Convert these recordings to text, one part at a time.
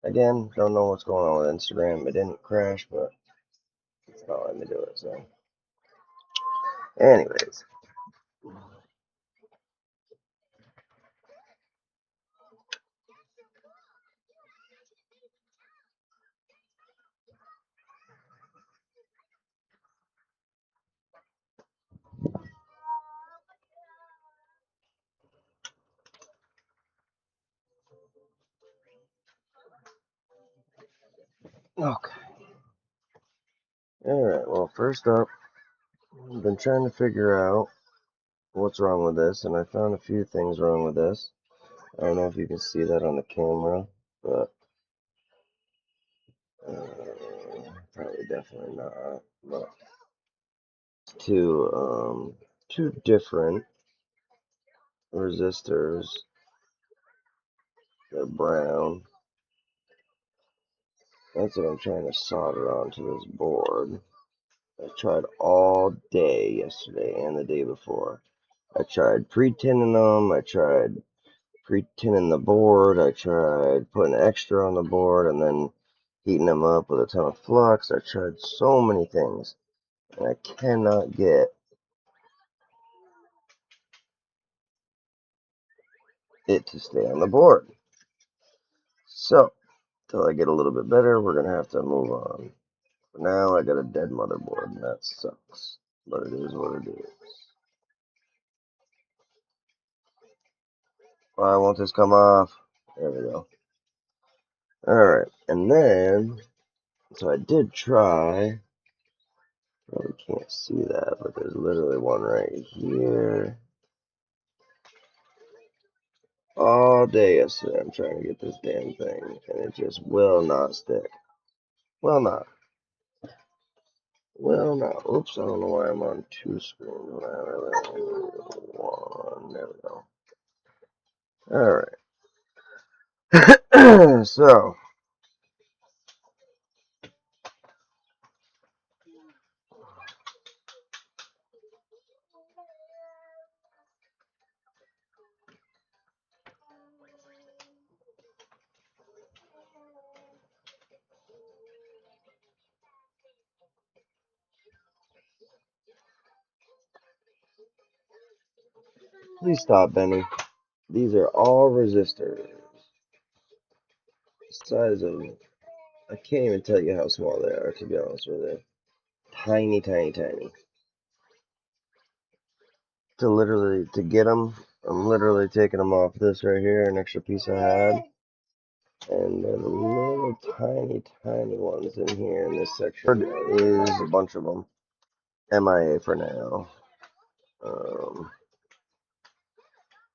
Again, don't know what's going on with Instagram. It didn't crash, but it's not letting me do it. So, anyways, okay. All right. Well, first up, I've been trying to figure out what's wrong with this, and I found a few things wrong with this. I don't know if you can see that on the camera, but probably definitely not. But two two different resistors. They're brown. That's what I'm trying to solder onto this board. I tried all day yesterday and the day before. I tried pre-tinning them. I tried pre-tinning the board. I tried putting extra on the board and then heating them up with a ton of flux. I tried so many things, and I cannot get it to stay on the board. So, till I get a little bit better, we're gonna have to move on. For now, I got a dead motherboard, and that sucks. But it is what it is. Why won't this come off? There we go. Alright, and then, so I did try. Probably can't see that, but there's literally one right here. All day yesterday, I'm trying to get this damn thing, and it just will not stick. Will not. Will not. Oops, I don't know why I'm on two screens when I really only need one. There we go. Alright. So, please stop, Benny. These are all resistors. The size of, I can't even tell you how small they are, to be honest with you. Tiny, tiny, tiny. To get them, I'm literally taking them off this right here, an extra piece I had. And then little tiny, tiny ones in here in this section. There is a bunch of them. MIA for now.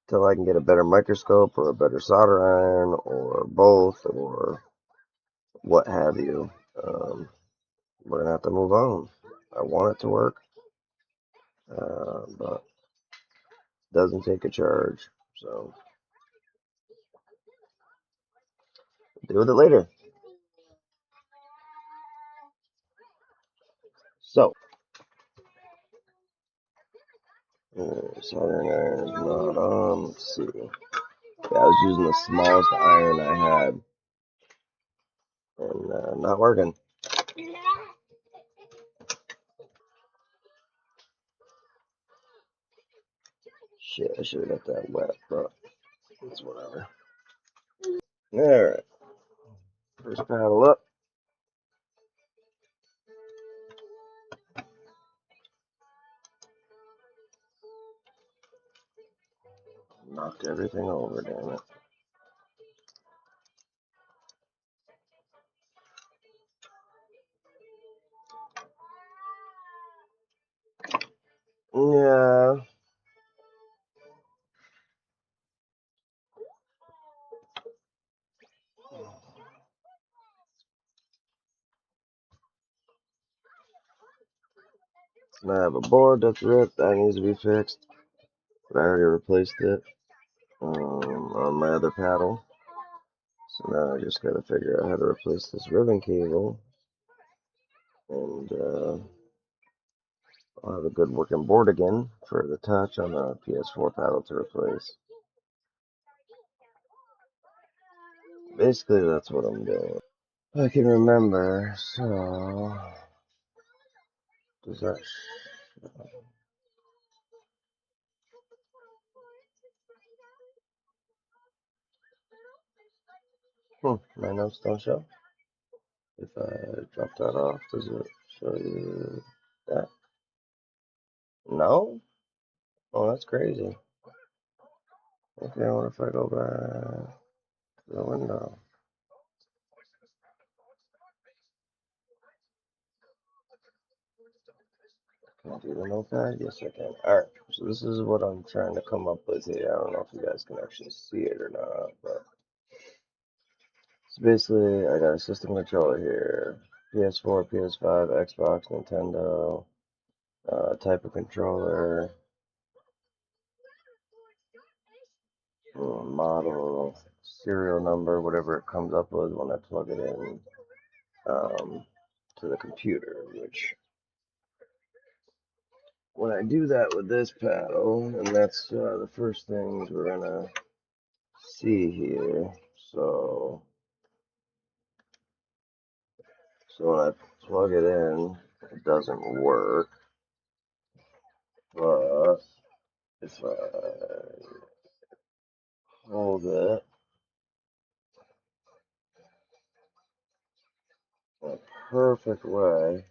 Till I can get a better microscope or a better solder iron or both or what have you. We're gonna have to move on. I want it to work, but it doesn't take a charge, so deal with it later. So, soldering iron is not on. Let's see. Yeah, I was using the smallest iron I had, and not working. Shit, I should have got that wet, but it's whatever. Alright, first paddle up. Knocked everything over, damn it. Yeah. So now I have a board that's ripped, that needs to be fixed. But I already replaced it on my other paddle. So now I just gotta figure out how to replace this ribbon cable. And I'll have a good working board again for the touch on the PS4 paddle to replace. Basically, that's what I'm doing. I can remember, so does that? My notes don't show. If I drop that off, does it show you that? No? Oh, that's crazy. Okay, what if I go back to the window? Can I do the notepad? Yes, I can. Alright, so this is what I'm trying to come up with here. I don't know if you guys can actually see it or not, but so basically, I got a system controller here. PS4, PS5, Xbox, Nintendo, type of controller, model, serial number, whatever it comes up with when I plug it in to the computer, which when I do that with this paddle, and that's the first things we're gonna see here. So when I plug it in, it doesn't work. But if I hold it in a perfect way,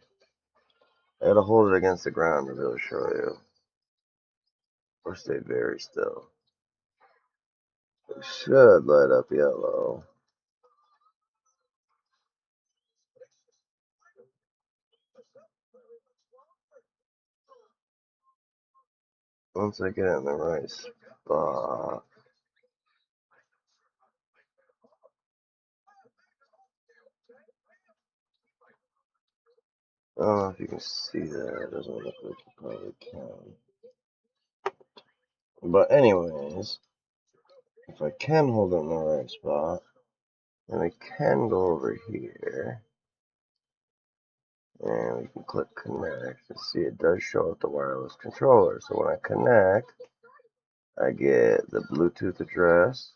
I gotta hold it against the ground to really show you, or stay very still. It should light up yellow. Once I get it in the right spot. I don't know if you can see that. It doesn't look like you probably can. But anyways, if I can hold it in the right spot, then we can go over here and we can click connect and see it does show up the wireless controller. So when I connect, I get the Bluetooth address,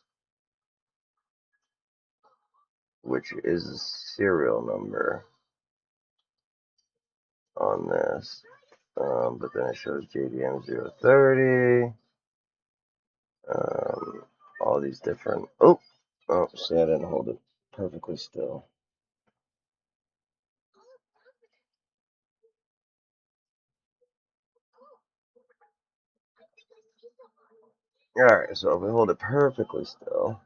which is the serial number on this. But then it shows JDM 030, all these different. Oh, see, I didn't hold it perfectly still. Alright, so if we hold it perfectly still,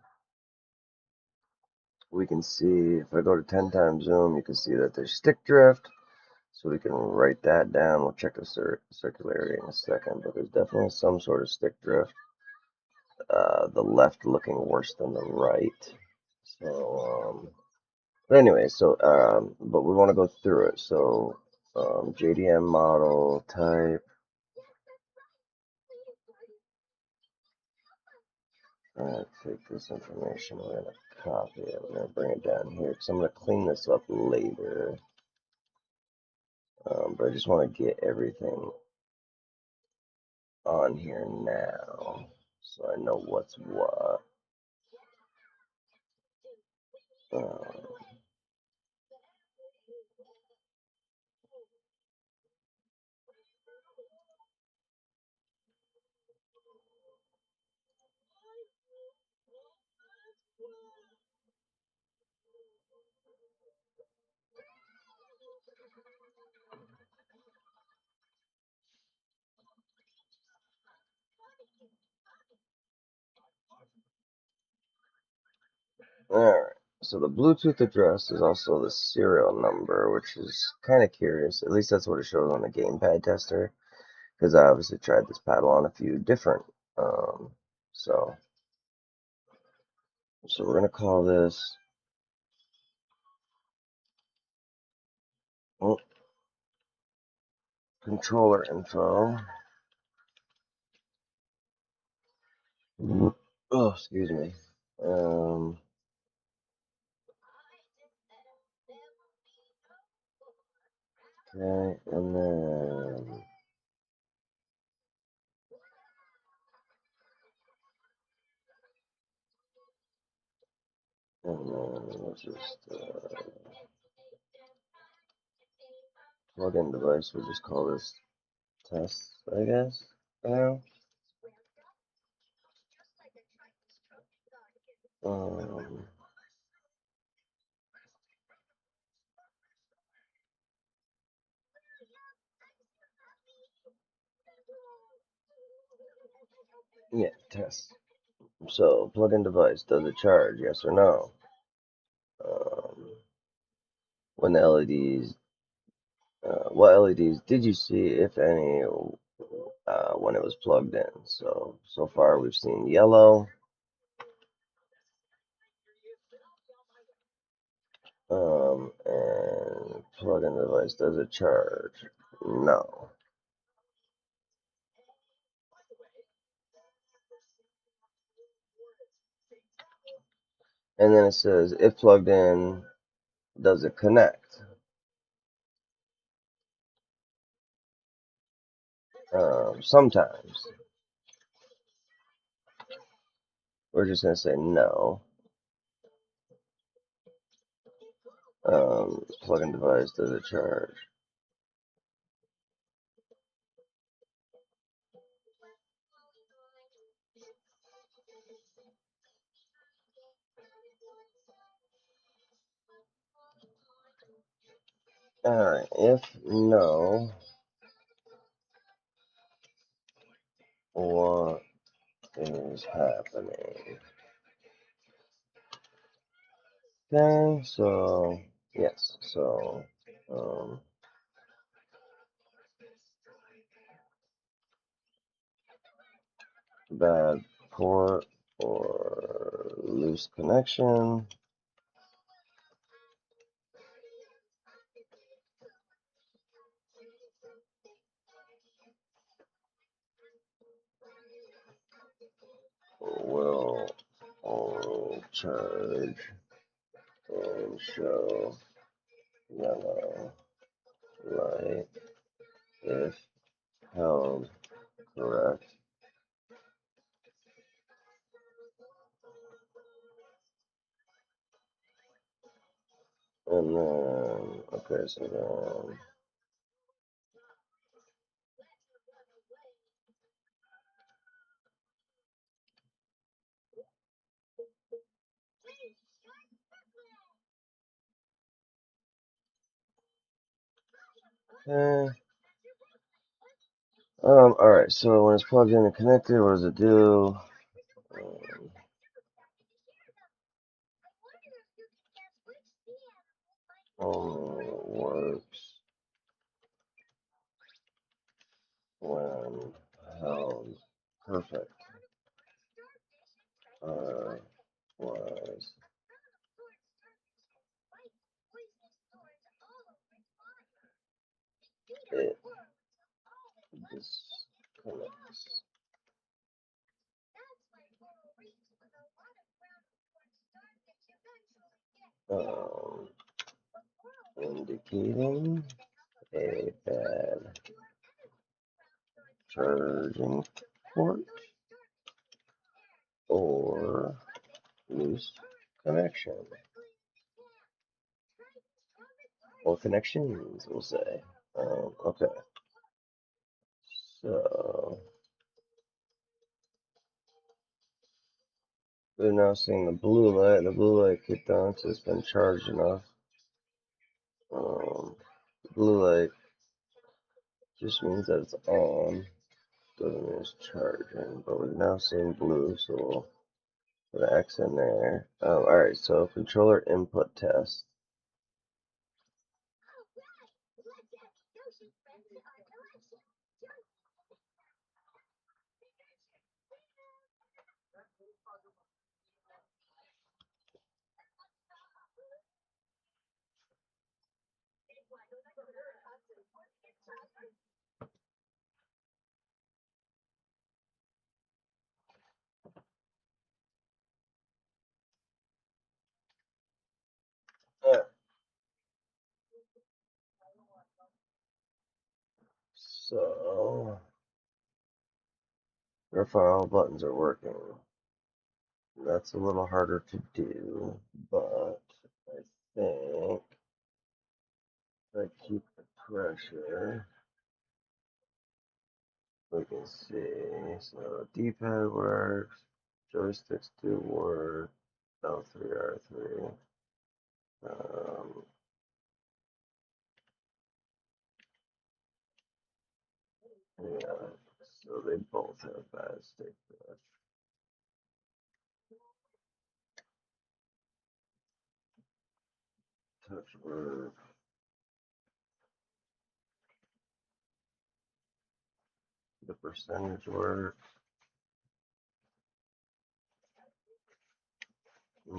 we can see, if I go to 10 times zoom, you can see that there's stick drift. So we can write that down. We'll check the circularity in a second, but there's definitely some sort of stick drift. The left looking worse than the right. So, but anyway, but we want to go through it. So, JDM model type. I'm going to take this information, we're going to copy it, we're going to bring it down here, because I'm going to clean this up later. But I just want to get everything on here now, so I know what's what. Um, Alright, so the Bluetooth address is also the serial number, which is kind of curious. At least that's what it shows on the gamepad tester, because I obviously tried this paddle on a few different. Um, so, so we're gonna call this controller info. Oh, excuse me. Um, okay, and then And then we'll just plug-in device. We'll just call this test, I guess. Now, um, yeah, test. So, plug-in device, does it charge? Yes or no? Um, when the LEDs, what LEDs did you see, if any, when it was plugged in? So far we've seen yellow, and plug-in device, does it charge? No. And then it says, if plugged in, does it connect? Sometimes. We're just going to say no. Plug-in device, does it charge? Alright, if no, what is happening? Okay, so, yes, so, bad port or loose connection. Will only charge and show yellow light if held correct. And then, okay, so then, alright, so when it's plugged in and connected, what does it do? Only works when held perfect. Was it disconnects. Um, indicating a bad charging port or loose connection. Or connections, we'll say. Okay, so we're now seeing the blue light. The blue light kicked on, so it's been charged enough. Blue light just means that it's on, doesn't mean it's charging. But we've now seen blue, so we'll put an X in there. Alright, so controller input test. Yeah. So verify all buttons are working. That's a little harder to do, but I think if I keep the pressure, we can see. So D-pad works, joysticks do work, L3, R3. Um, yeah, so they both have bad stick drift. Touch work, the percentage work.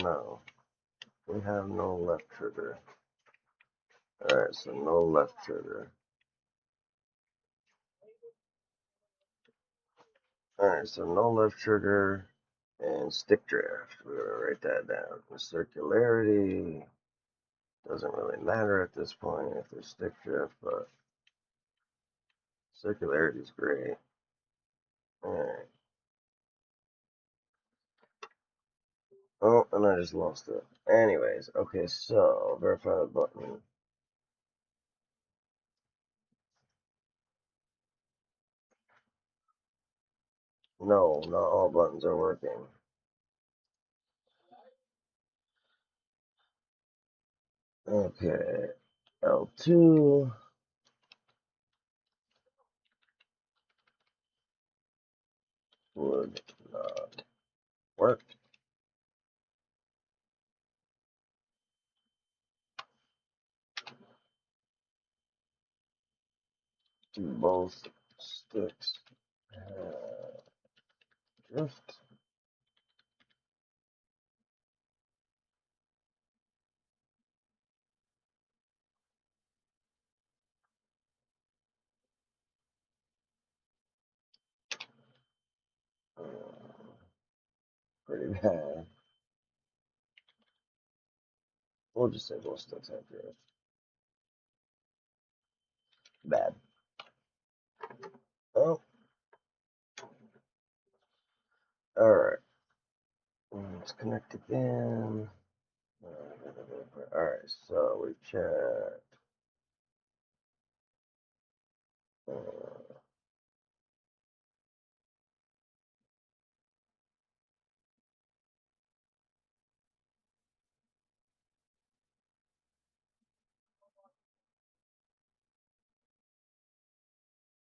No, we have no left trigger. Alright, so no left trigger. Alright, so no left trigger and stick drift. We're gonna write that down. The circularity doesn't really matter at this point if there's stick drift, but circularity is great. Alright. Oh, and I just lost it. Anyways, okay, so verify the button. No, not all buttons are working. Okay, L2 would not work. Both sticks have drift. Uh, Pretty bad. We'll just say both sticks have drift. Bad. Oh, alright. Let's connect again. Alright, so we checked.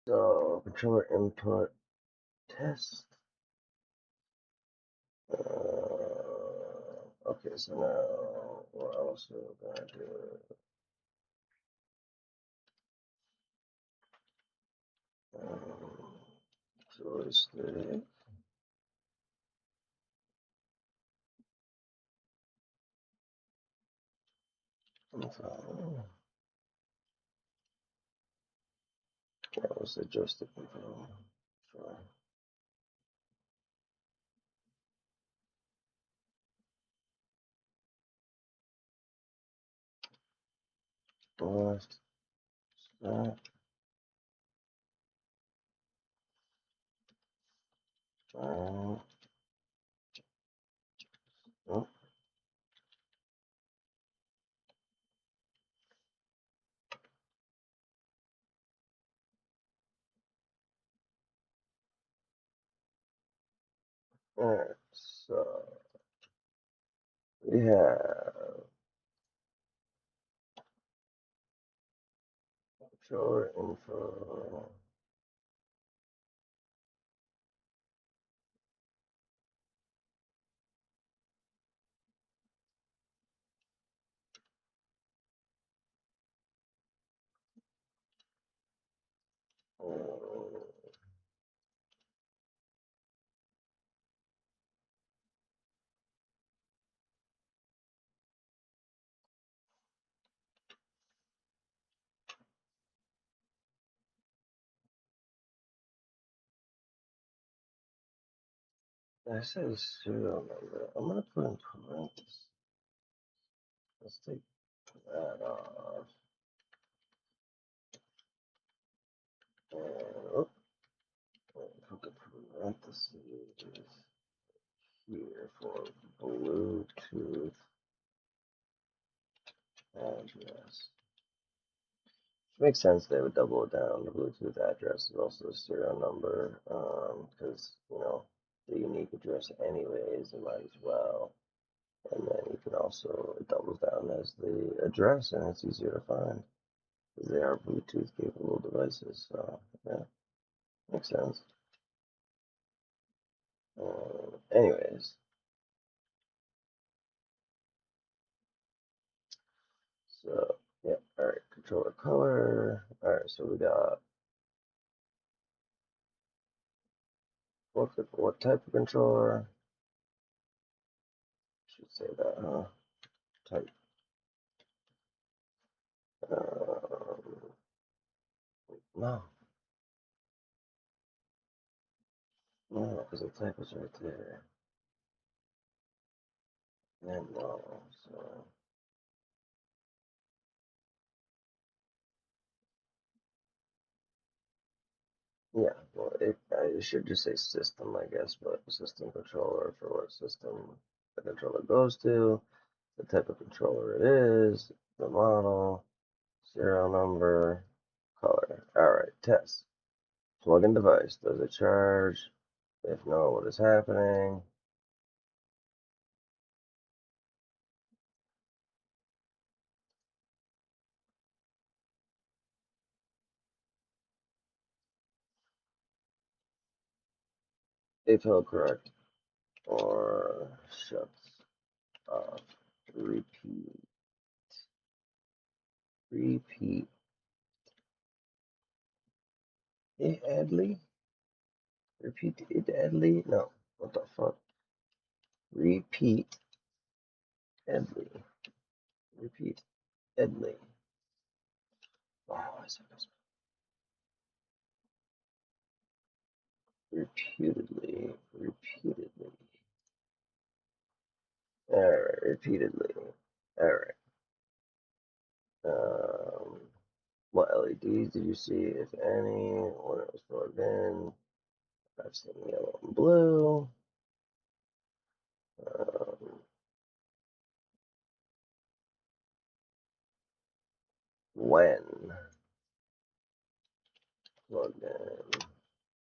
So controller input test. Okay, so now we're also gonna do joystick. That was the joystick control. Sure. Left, start, down, up. Alright, so we have controller info. I said serial number. I'm gonna put in parentheses. Let's take that off. And put the parentheses here for Bluetooth address. Makes sense they would double it down. The Bluetooth address is also the serial number, because, the unique address anyways, it might as well. And then you can also, it doubles down as the address, and it's easier to find, because they are Bluetooth capable devices, so, yeah, makes sense. Anyways, so, yeah, alright, controller color. Alright, so we got, what type of controller? Should say that, huh? Type. No, no, because the type is right there. And no, so, yeah, well, it should just say system, I guess, but system controller for what system the controller goes to, the type of controller it is, the model, serial number, color. Alright, test. Plug-in device. Does it charge? If no, what is happening? If held correct, or shuts off. Repeat. Repeat. It Adley? Repeat it Adley? No. What the fuck? Repeat Edley. Repeat Edley. Oh, I said this. Repeatedly. Repeatedly. Alright, repeatedly. Alright. Um, what LEDs did you see, if any, when it was plugged in? I've seen yellow and blue. Um, when plugged in,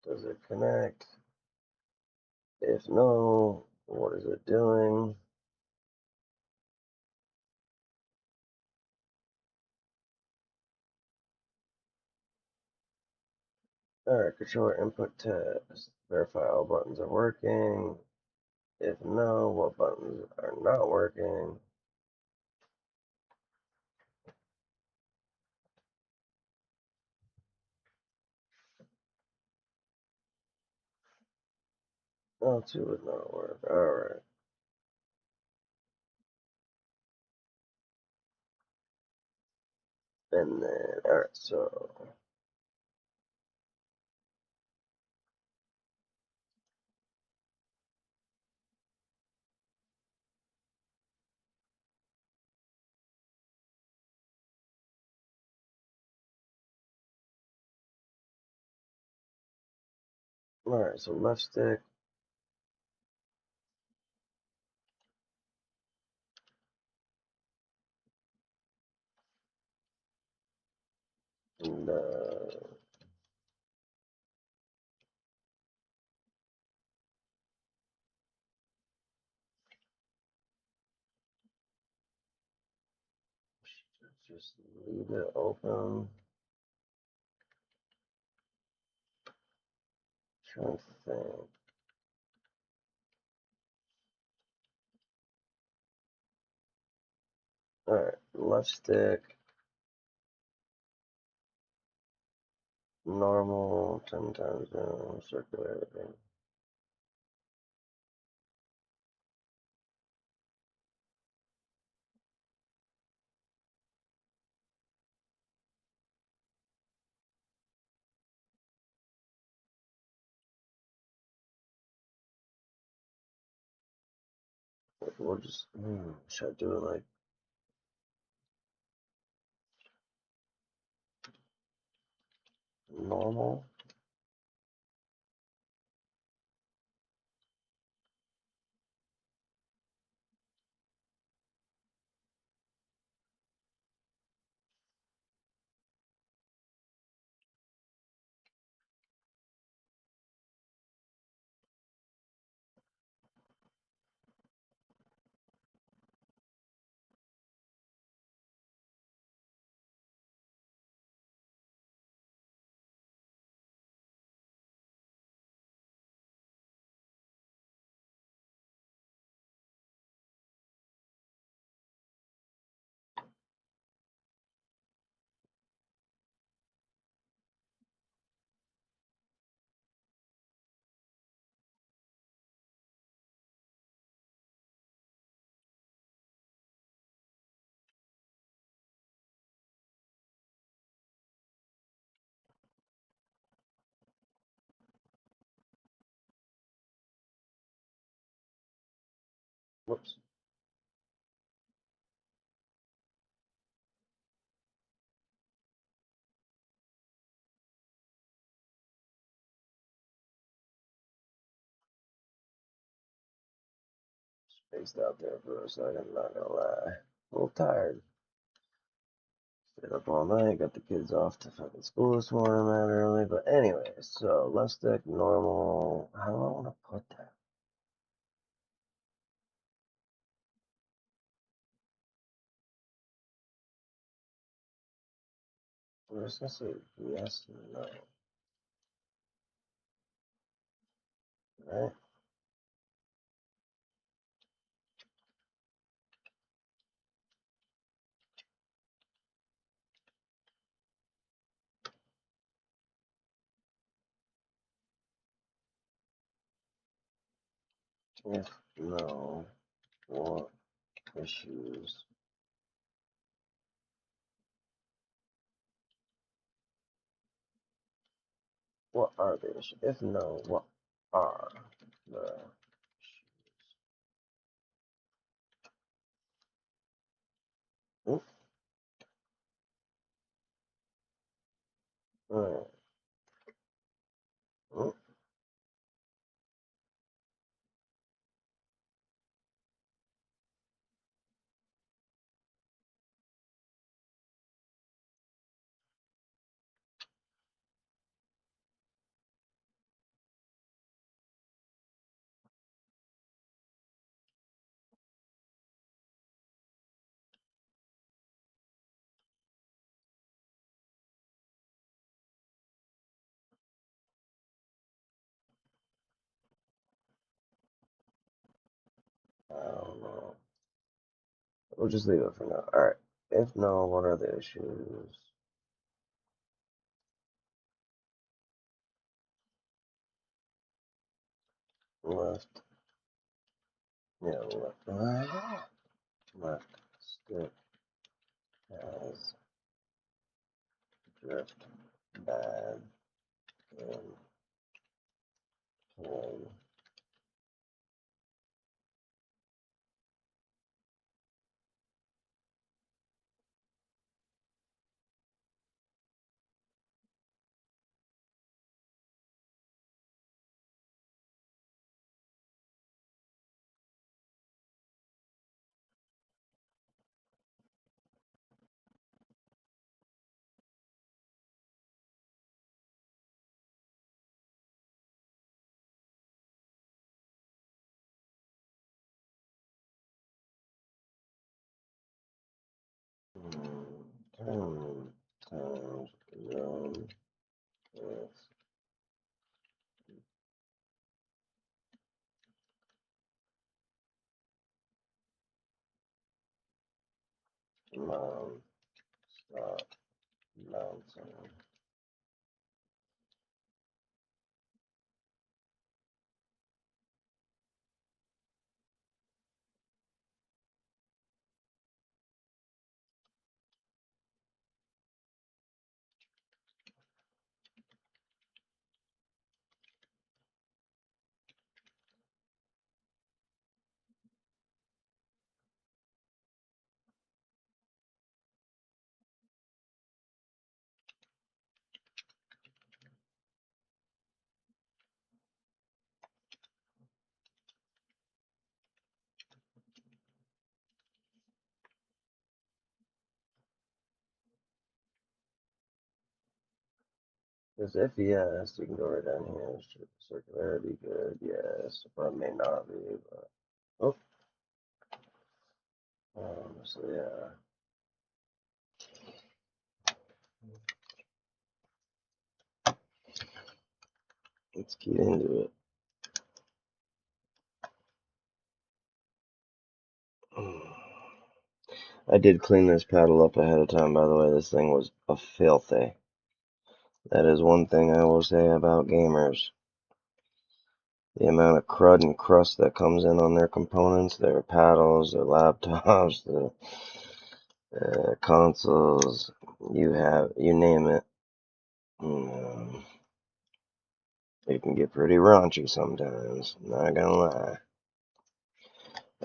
does it connect? If no, what is it doing? Alright, controller input test. Verify all buttons are working. If no, what buttons are not working? L2 would not work. Alright. And then, alright, so. Alright, so left stick. And, just leave it open. Trying to think. Alright, left stick. Normal, 10 times down, circular everything. We'll just, should I do it like normal? Whoops. Spaced out there for a second, not gonna lie. A little tired. Stayed up all night, got the kids off to fucking school this morning man early. But anyway, so left stick, normal. How do I want to put that? I'm just gonna say yes and no, right? If no, what issues? What are the issues? If no, what are the issues? Oop, alright. Oop, I don't know. We'll just leave it for now. Alright. If no, what are the issues? Left, yeah, left stick has drift bad in play. Time times zone with mom stop bouncing. Because if yes, you can go right down here. Circularity good, yes, but may not be. But oh, so yeah, let's get into it. I did clean this paddle up ahead of time, by the way. This thing was a filthy. That is one thing I will say about gamers. The amount of crud and crust that comes in on their components, their paddles, their laptops, the consoles, you name it. It can get pretty raunchy sometimes, not gonna lie.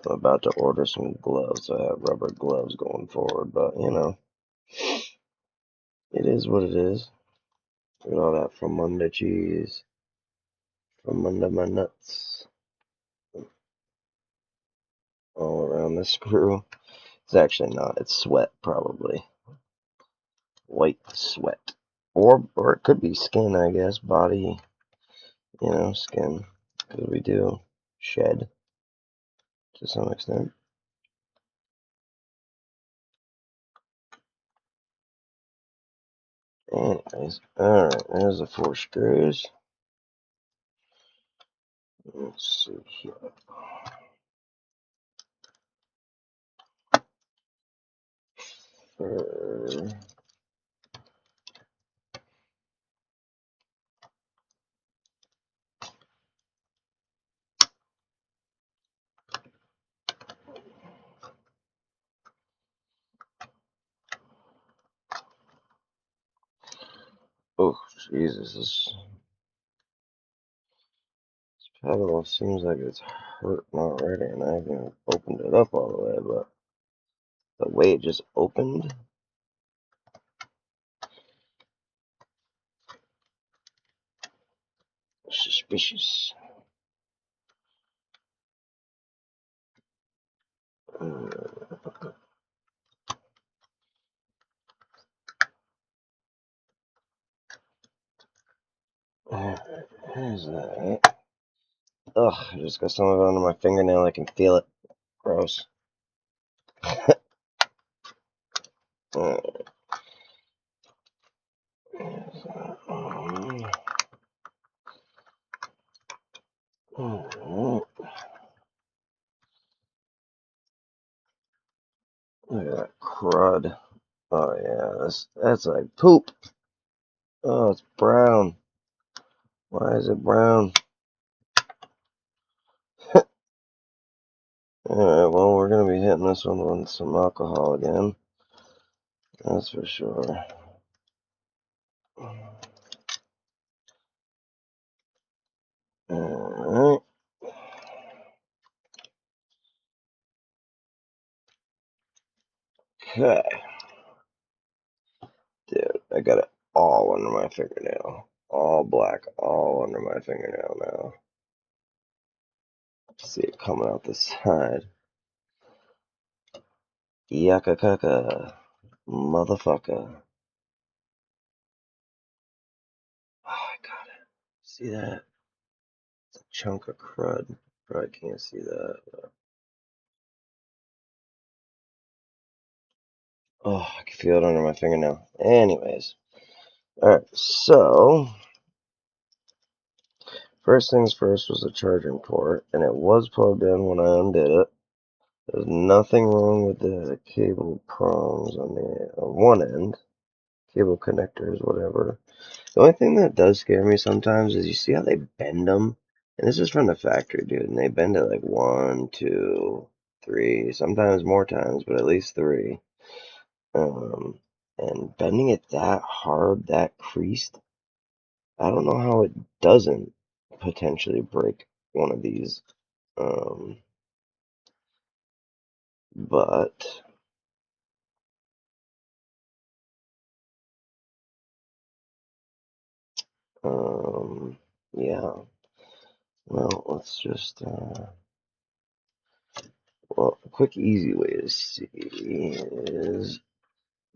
I'm about to order some gloves, so I have rubber gloves going forward, but you know, it is what it is. Look at all that from under cheese, from under my nuts, all around the screw. It's actually not, it's sweat, probably. White sweat. Or it could be skin, I guess, body, you know, skin, because we do shed to some extent. Anyways, alright, there's the 4 screws. Let's see here. Oh, Jesus, this pedal seems like it's hurting already, and I haven't opened it up all the way, but the way it just opened, suspicious. There's that. Ugh, I just got some of it under my fingernail. I can feel it. Gross. Look at that crud. Oh yeah, that's like poop. Oh, it's brown. Why is it brown? Alright, well, we're gonna be hitting this one with some alcohol again. That's for sure. Alright. Okay. Dude, I got it all under my fingernail. All black, all under my fingernail now. See it coming out the side. Yaka kaka. Motherfucker. Oh, I got it. See that? It's a chunk of crud. Probably can't see that. But... oh, I can feel it under my fingernail. Anyways. Alright, so first things first was the charging port, and it was plugged in when I undid it. There's nothing wrong with the cable prongs on one end. Cable connectors, whatever. The only thing that does scare me sometimes is you see how they bend them? And this is from the factory, dude, and they bend it like 1, 2, 3, sometimes more times, but at least 3. And bending it that hard, that creased, I don't know how it doesn't potentially break one of these. Um, but yeah. Well, let's just well, a quick, easy way to see is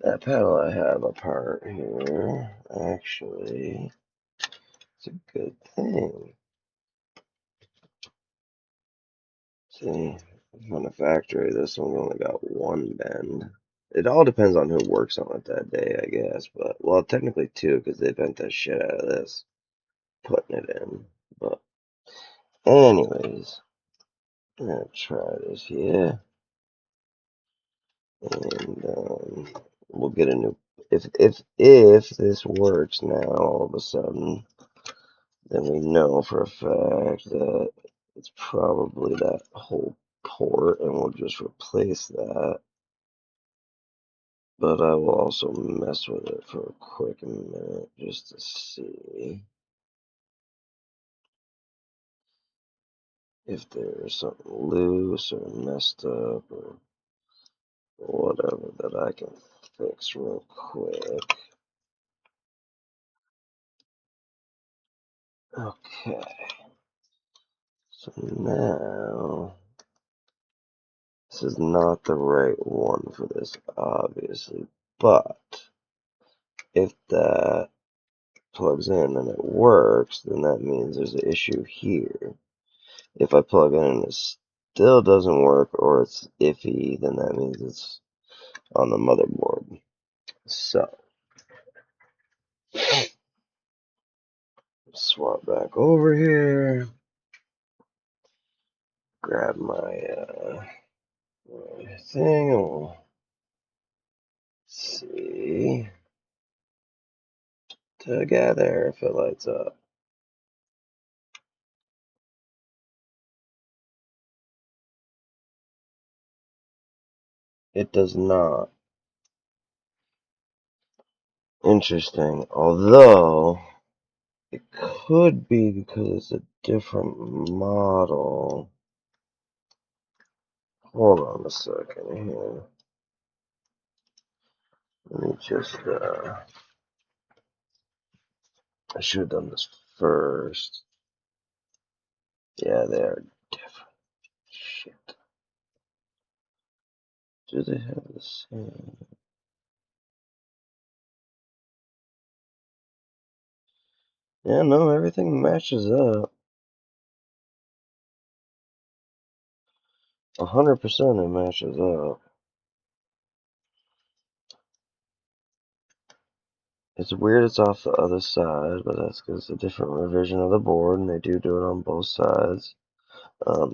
that pedal I have apart here. Actually, it's a good thing. See, from the factory, this one only got one bend. It all depends on who works on it that day, I guess. But, well, technically 2, because they bent the shit out of this, putting it in. But, anyways, I'm gonna try this here. And, we'll get a new, if this works now, all of a sudden, then we know for a fact that it's probably that whole port, and we'll just replace that. But I will also mess with it for a quick minute just to see. if there's something loose or messed up or whatever that I can fix real quick. Okay, so now this is not the right one for this, obviously, but if that plugs in and it works, then that means there's an issue here. If I plug in and it still doesn't work or it's iffy, then that means it's on the motherboard. So, swap back over here, grab my thing, and we'll see together if it lights up. It does not. Interesting. Although, it could be because it's a different model. Hold on a second here. Let me just, I should have done this first. Yeah, they are different. Shit. Do they have the same? Yeah, no, everything matches up. 100% it matches up. It's weird it's off the other side, but that's because it's a different revision of the board, and they do it on both sides.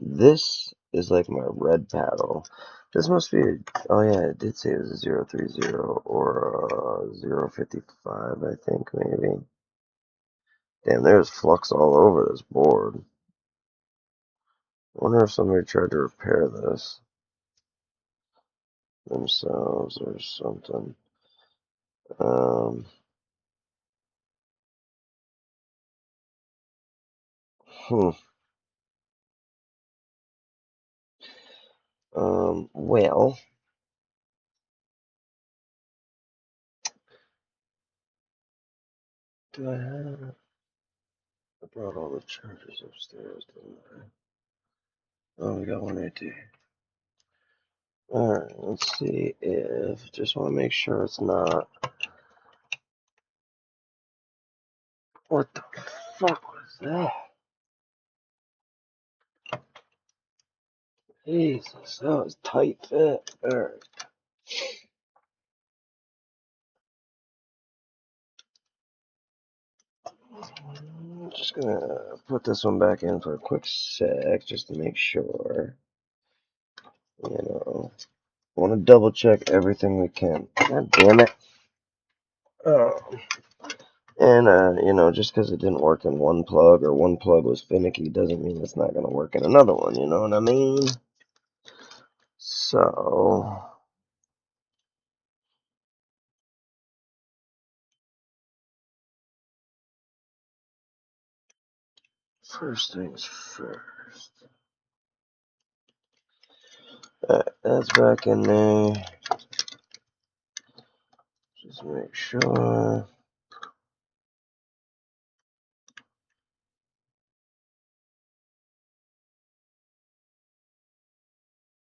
This is like my red paddle. This must be oh yeah, it did say it was a 030 or a 055, I think, maybe. Damn, there's flux all over this board. I wonder if somebody tried to repair this themselves or something. Um, hmm. Well, do I have? I brought all the chargers upstairs, didn't I? Oh, we got 180. Alright, let's see if, just want to make sure it's not, what the fuck was that? Jesus, that was tight fit. Alright. I'm just gonna put this one back in for a quick sec, just to make sure. You know, want to double check everything we can. God damn it. Oh. And, just because it didn't work in one plug or one plug was finicky doesn't mean it's not going to work in another one, you know what I mean? So, first things first. That's back in there. Just make sure.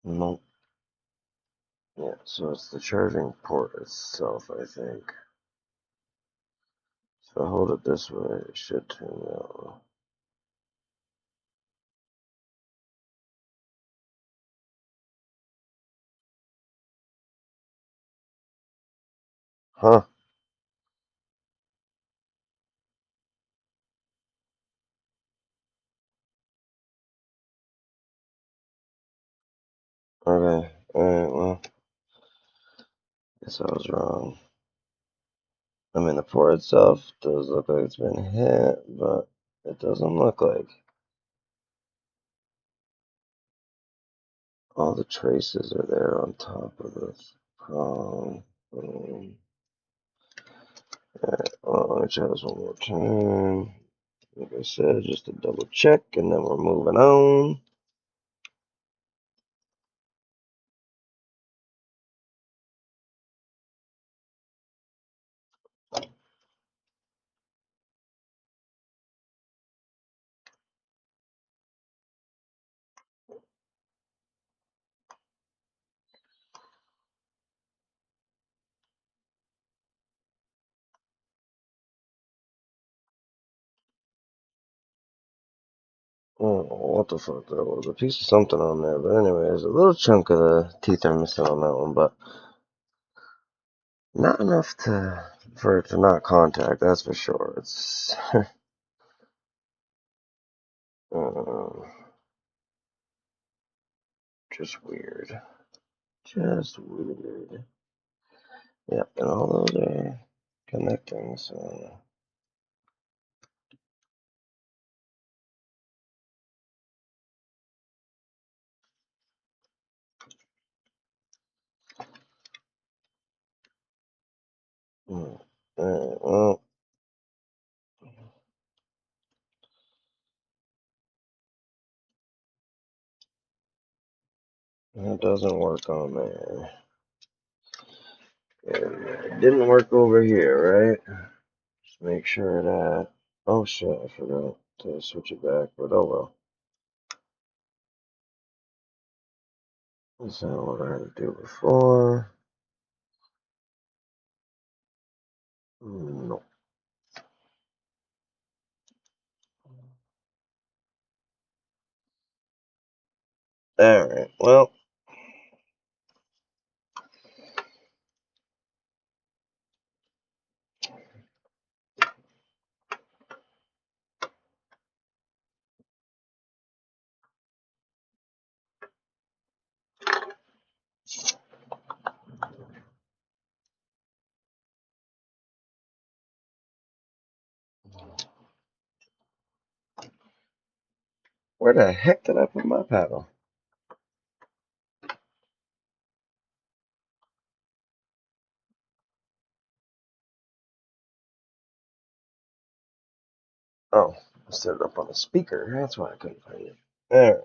Nope. Yeah, so it's the charging port itself, I think. If I hold it this way, it should turn out. Huh? Okay. Alright, well, guess I was wrong. I mean, the port itself does look like it's been hit, but it doesn't look like all the traces are there on top of this. Alright, well, let me try this one more time. Like I said, just a double check, and then we're moving on. Oh, what the fuck? There was a piece of something on there, but anyways, a little chunk of the teeth are missing on that one, but not enough for it to not contact. That's for sure. It's uh, just weird. Just weird. Yep, and all those are connecting, so. Alright, well, that doesn't work on there. It didn't work over here, right? Just make sure that. Oh shit, I forgot to switch it back, but oh well. That's not what I had to do before. No. Alright, well. Where the heck did I put my paddle? Oh, I set it up on the speaker. That's why I couldn't find it. Alright.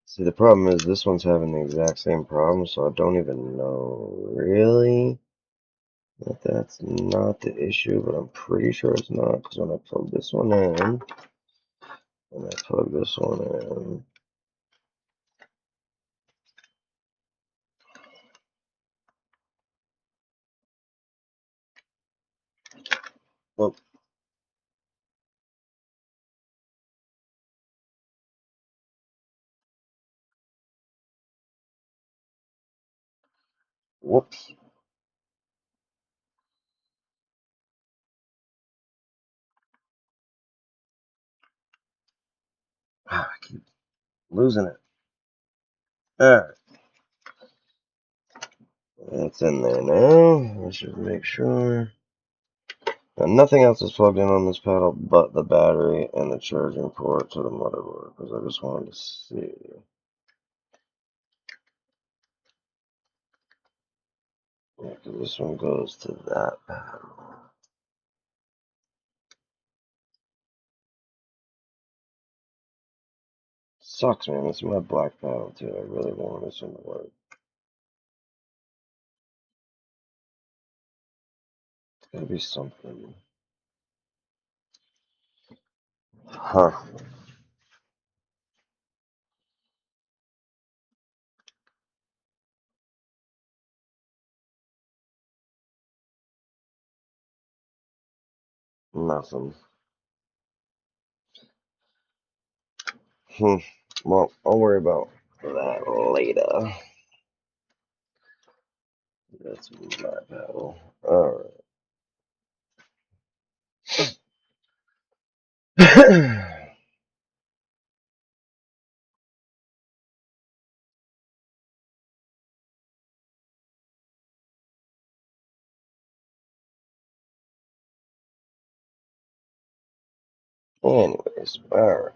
See, the problem is this one's having the exact same problem, so I don't even know really that that's not the issue, but I'm pretty sure it's not, because when I plug this one in, and I plug this one in, well, whoops. Ah, I keep losing it. Alright, that's in there now. Let's just make sure. Now, nothing else is plugged in on this panel but the battery and the charging port to the motherboard, because I just wanted to see. Yeah, because this one goes to that panel. Sucks, man. This is my black panel, too. I really want this one to work. It's gotta be something. Huh. Nothing. Hmm. Well, I'll worry about that later. That's my panel. Alright. Anyways, alright.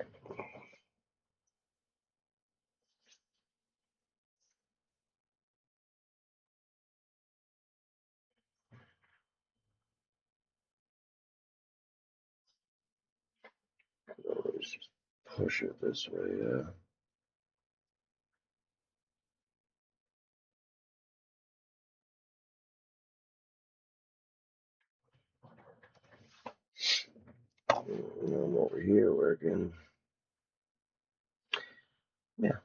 just push it this way, yeah. And I'm over here working. Yeah,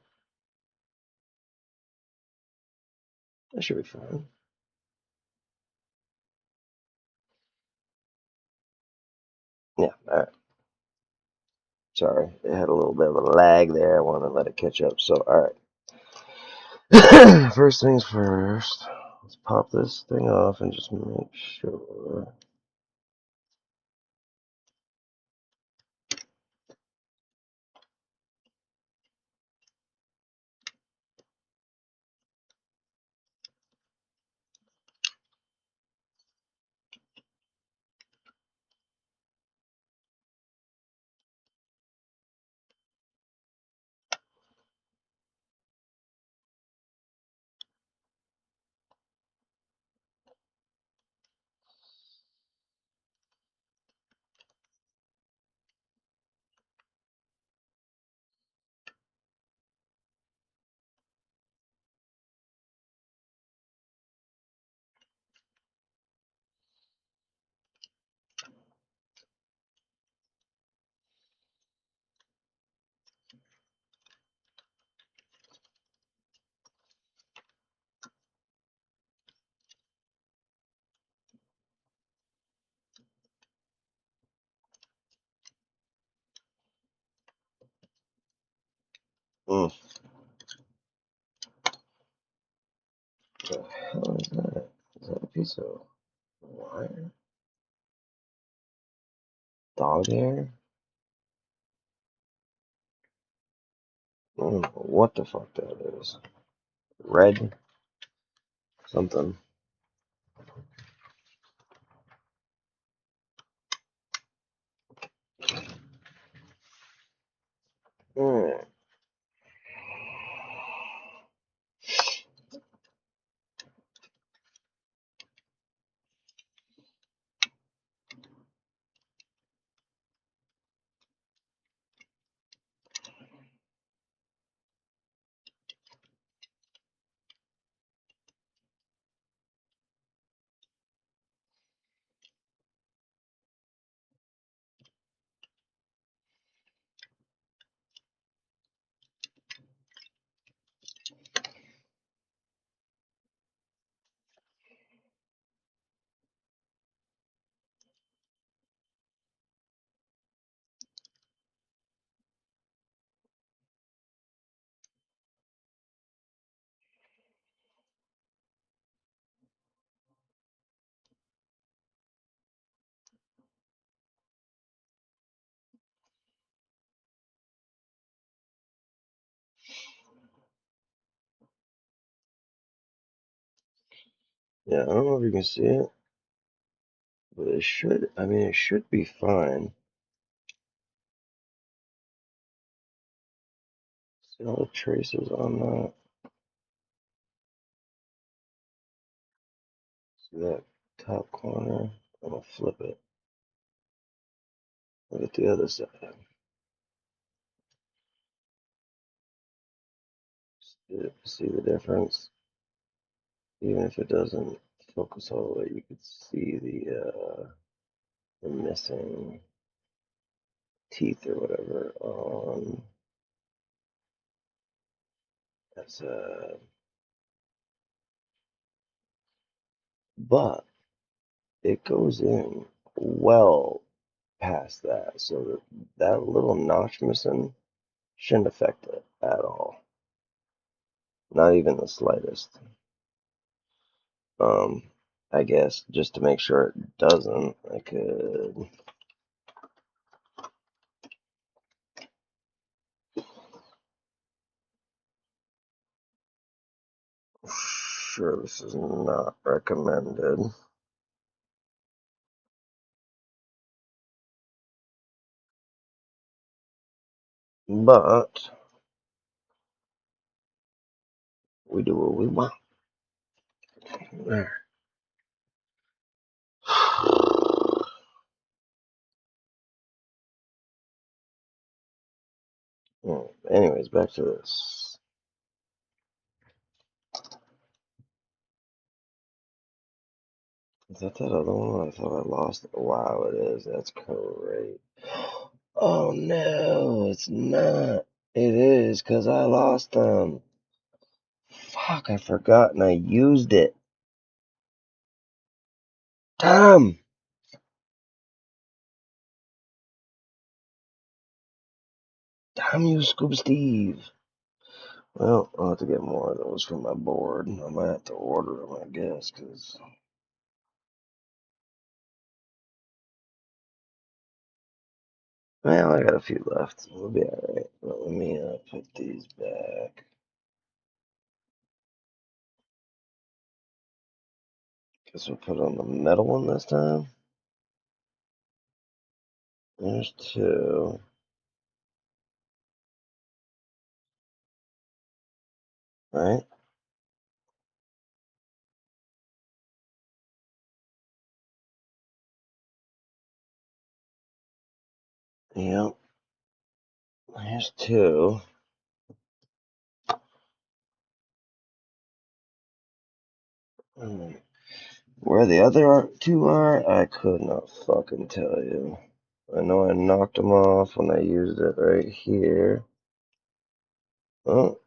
that should be fine. Yeah, alright. Sorry, it had a little bit of a lag there. I want to let it catch up. So, alright. First things first. Let's pop this thing off and just make sure. Mm. What the hell is that? Is that a piece of wire? Dog hair? I don't know what the fuck that is. Red? Something. Mm. Yeah, I don't know if you can see it, but it should, I mean, it should be fine. See all the traces on that? See that top corner? I'm gonna flip it. Look at the other side. See the difference? Even if it doesn't focus all the way, you could see the missing teeth or whatever on that's but it goes in well past that, so that little notch missing shouldn't affect it at all, not even the slightest. um I guess just to make sure it doesn't, I could, sure, this is not recommended, but we do what we want. There. Anyways, back to this. Is that other one? I thought I lost it. Wow, it is. That's great. Oh no, it's not. It is, because I lost them. Fuck, I forgot and I used it. Damn! Damn you, Scuba Steve. Well, I'll have to get more of those from my board. I might have to order them, I guess, because... Well, I got a few left. We'll be alright. But let me put these back. Guess we'll put on the metal one this time. There's two. Right? Yep. Here's two. Where the other two are, I could not fucking tell you. I know I knocked them off when I used it right here. Oh,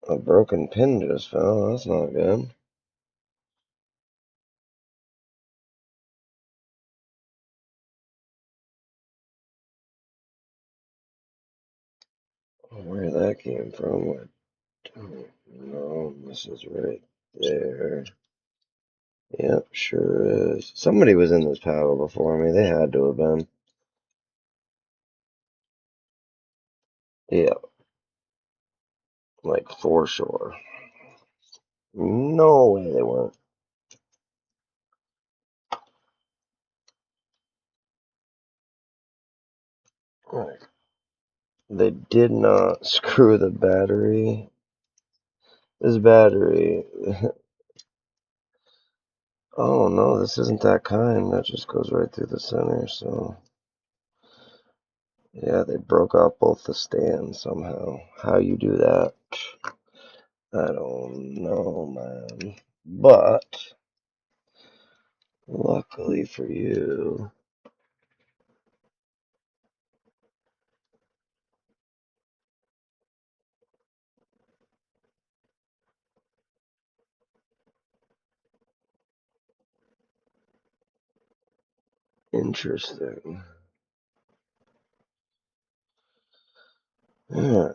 a broken pin just fell. That's not good. Where that came from, I don't know. This is right there. Yep, sure is. Somebody was in this paddle before me. They had to have been. Yeah, like for sure. No way they weren't. Right. They did not screw the battery. This battery. Oh no, this isn't that kind. That just goes right through the center, so. Yeah, they broke out both the stands somehow. How you do that, I don't know, man. But, luckily for you, interesting. Yeah,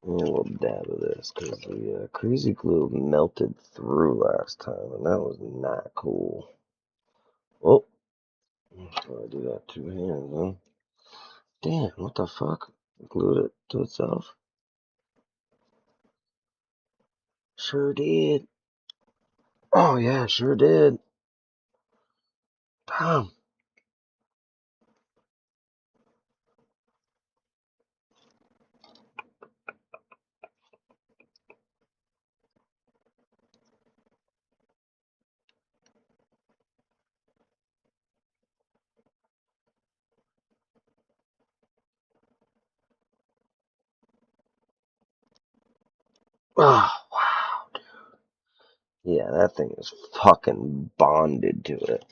a little dab of this, because the crazy glue melted through last time, and that was not cool. Oh, so I do that two hands, huh? Damn, what the fuck? Glued it to itself? Sure did. Oh yeah, sure did. Damn. Oh, wow. Yeah, that thing is fucking bonded to it.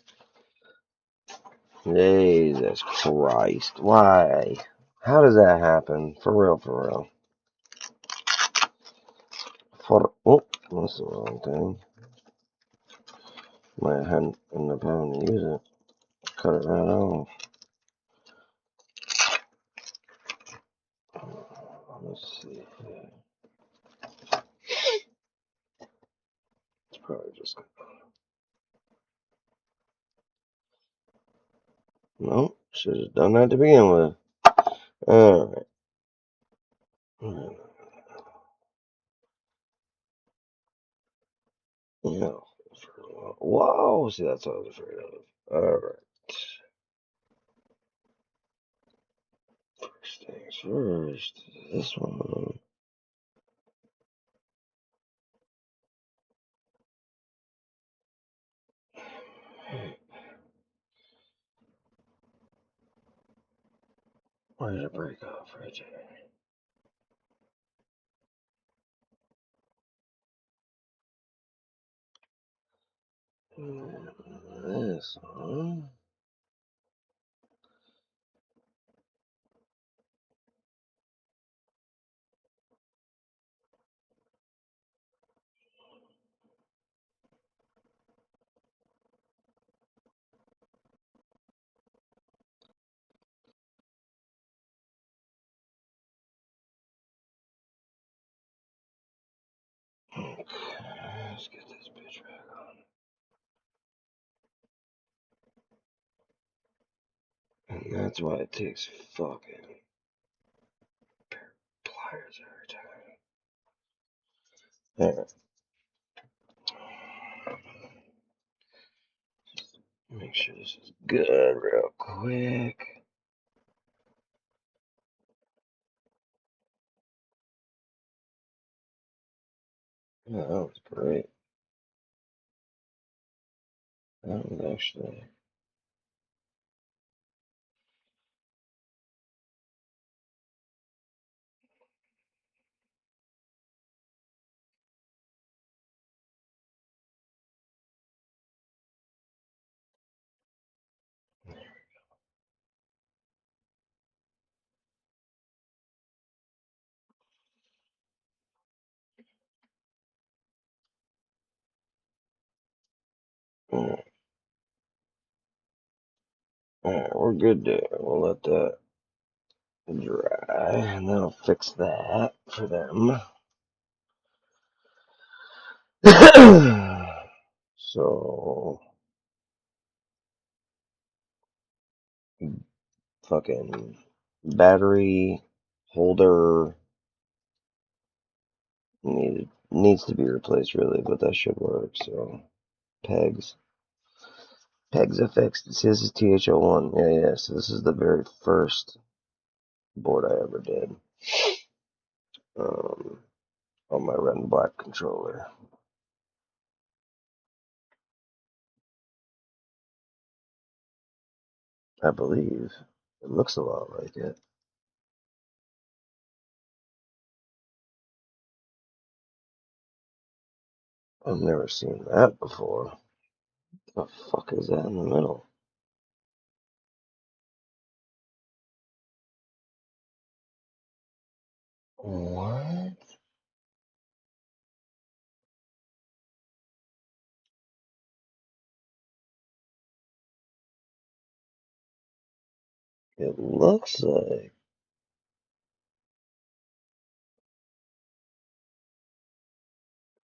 Jesus Christ. Why? How does that happen? For real, for real. Oh, that's the wrong thing. Might end up having to use it. Cut it right off. Let's see. It's probably just... No, should have done that to begin with. Alright. No. Whoa! See, that's what I was afraid of. Alright. things first. This one. Why did it break off right there? And this one. Okay, let's get this bitch back on. And that's why it takes fucking pliers every time. There. Make sure this is good real quick. Yeah, that was great. That was actually. Alright, we're good there. We'll let that dry, and that'll fix that for them. So, fucking battery holder needs to be replaced really, but that should work. So pegs are fixed. This is TH01. Yeah. So this is the very first board I ever did on my red and black controller. I believe it looks a lot like it. I've never seen that before. The fuck is that in the middle? What? It looks like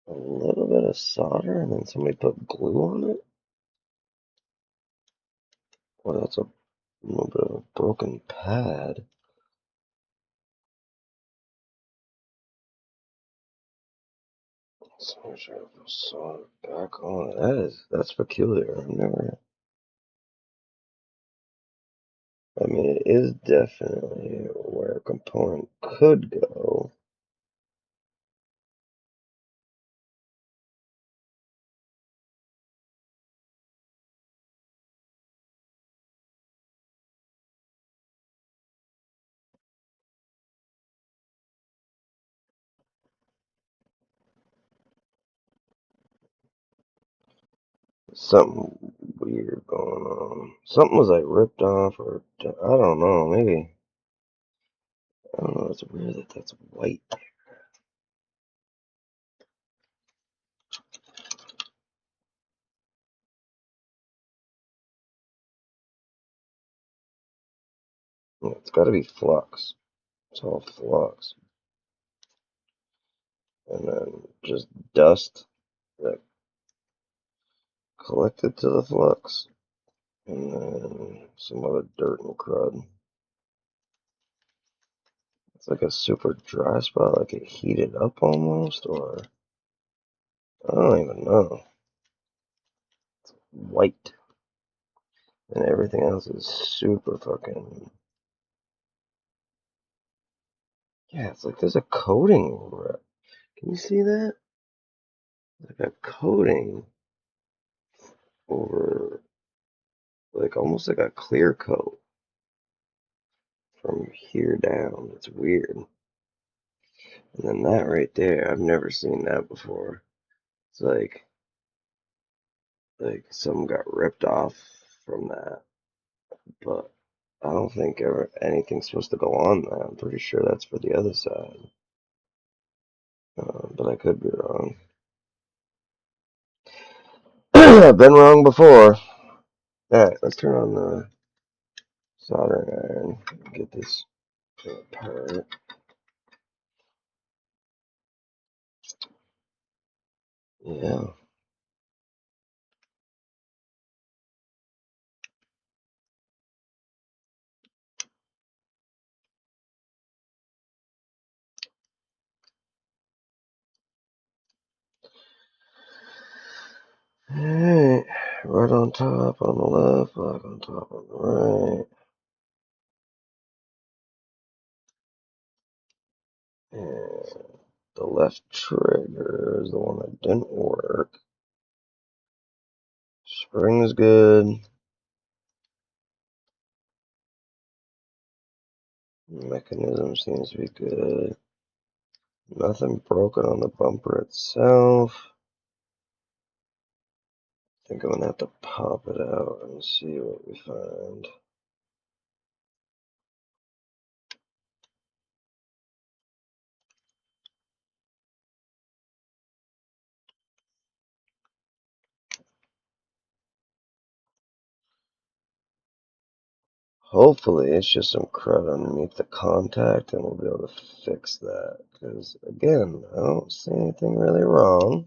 a little bit of solder and then somebody put glue on it. Well, that's a little bit of a broken pad. So I'm trying to put solder back on. That's peculiar. I've never. I mean, it is definitely where a component could go. Something weird going on. Something was like ripped off, or I don't know. Maybe I don't know. It's weird that that's white. It's got to be flux. It's all flux, and then just dust that collected to the flux, and then some other dirt and crud. It's like a super dry spot, like it heated up almost, or I don't even know. It's white, and everything else is super fucking Yeah, it's like there's a coating over it. Can you see that? Like a coating over, like almost like a clear coat from here down. It's weird. And then that right there, I've never seen that before. It's like some got ripped off from that, but I don't think ever anything's supposed to go on that. I'm pretty sure that's for the other side, but I could be wrong. I've been wrong before. Alright, let's turn on the soldering iron. Get this apart. Yeah. Alright. Right on top, on the left, black on top, on the right. And the left trigger is the one that didn't work. Spring is good. Mechanism seems to be good. Nothing broken on the bumper itself. I think I'm gonna have to pop it out and see what we find. Hopefully it's just some crud underneath the contact and we'll be able to fix that. Because again, I don't see anything really wrong.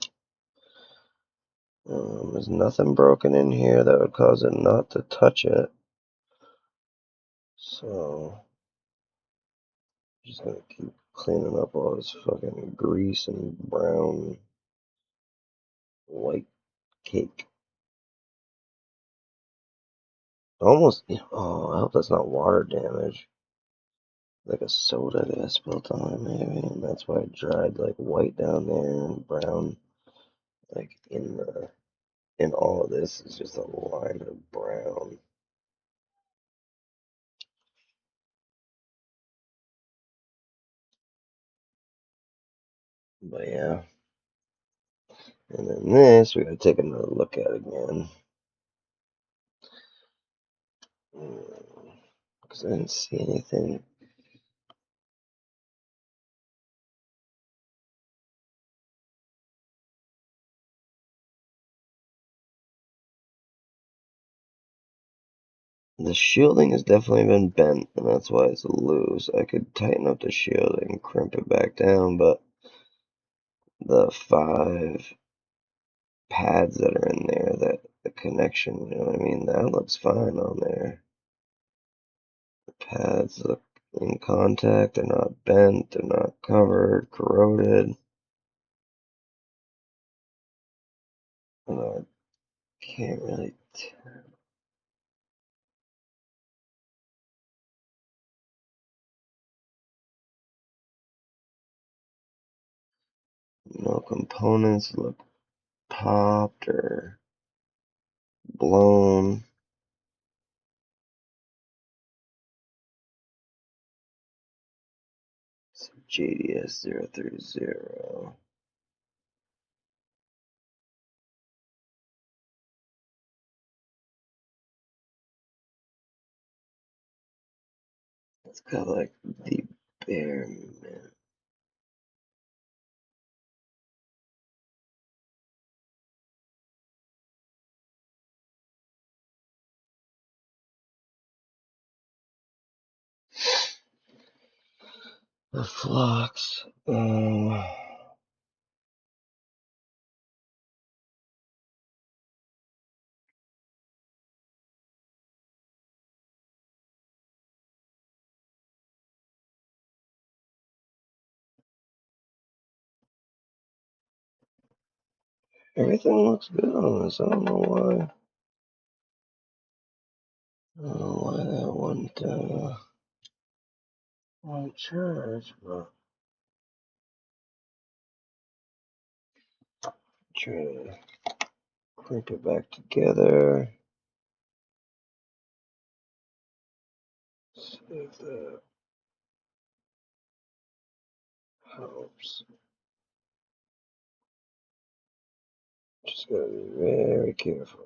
There's nothing broken in here that would cause it not to touch it. So, just gonna keep cleaning up all this fucking grease and brown white cake. Almost, oh, I hope that's not water damage. Like a soda got spilled on it maybe, and that's why it dried like white down there and brown like in all of this is just a line of brown. But yeah. And then this we gotta take another look at again. Because I didn't see anything. The shielding has definitely been bent, and that's why it's loose. I could tighten up the shielding and crimp it back down, but the 5 pads that are in there, that the connection, you know what I mean, that looks fine on there. The pads look in contact, they're not bent, they're not covered, corroded. I can't really tell. No components look popped or blown. So JDS 030. It's got like the bare minimum. The flux. Everything looks good on this. I don't know why. I don't know why that wouldn't charge, but Try to clamp it back together. See if that helps. Just gotta be very careful.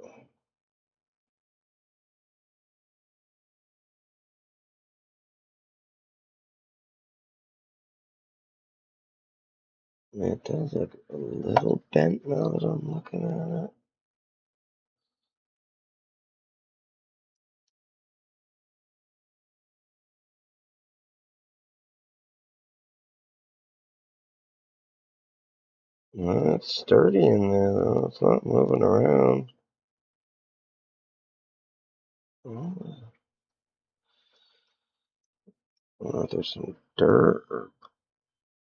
It does look a little bent now that I'm looking at it. Well, it's sturdy in there though. It's not moving around. Oh, I wonder if there's some dirt or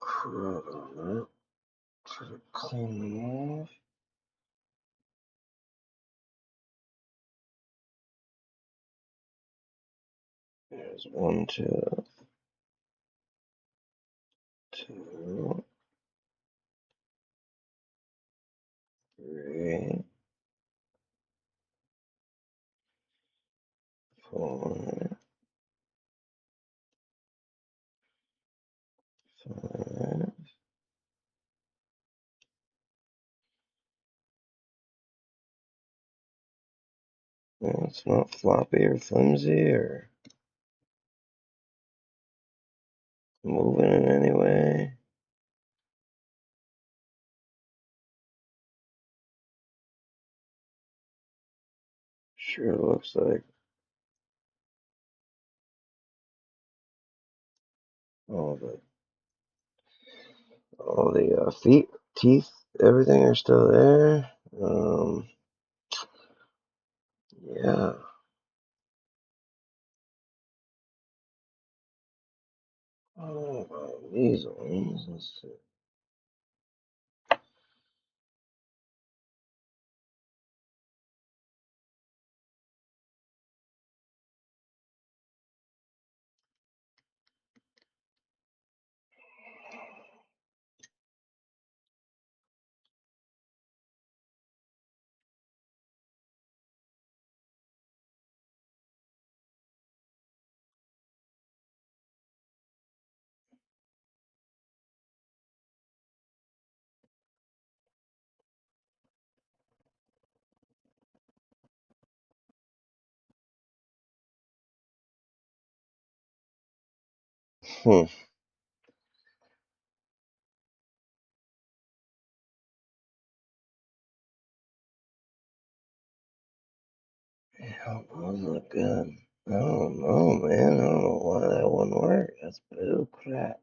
crud on that. Try to clean them off. There's 1, 2, 2, 3, 4, 5. Well, it's not floppy or flimsy or moving in any way. Sure looks like all the feet, teeth, everything are still there. Yeah. I don't know about these ones. Let's see. Hmm. Yeah, those look good. I don't know, man. I don't know why that wouldn't work. That's bull crap.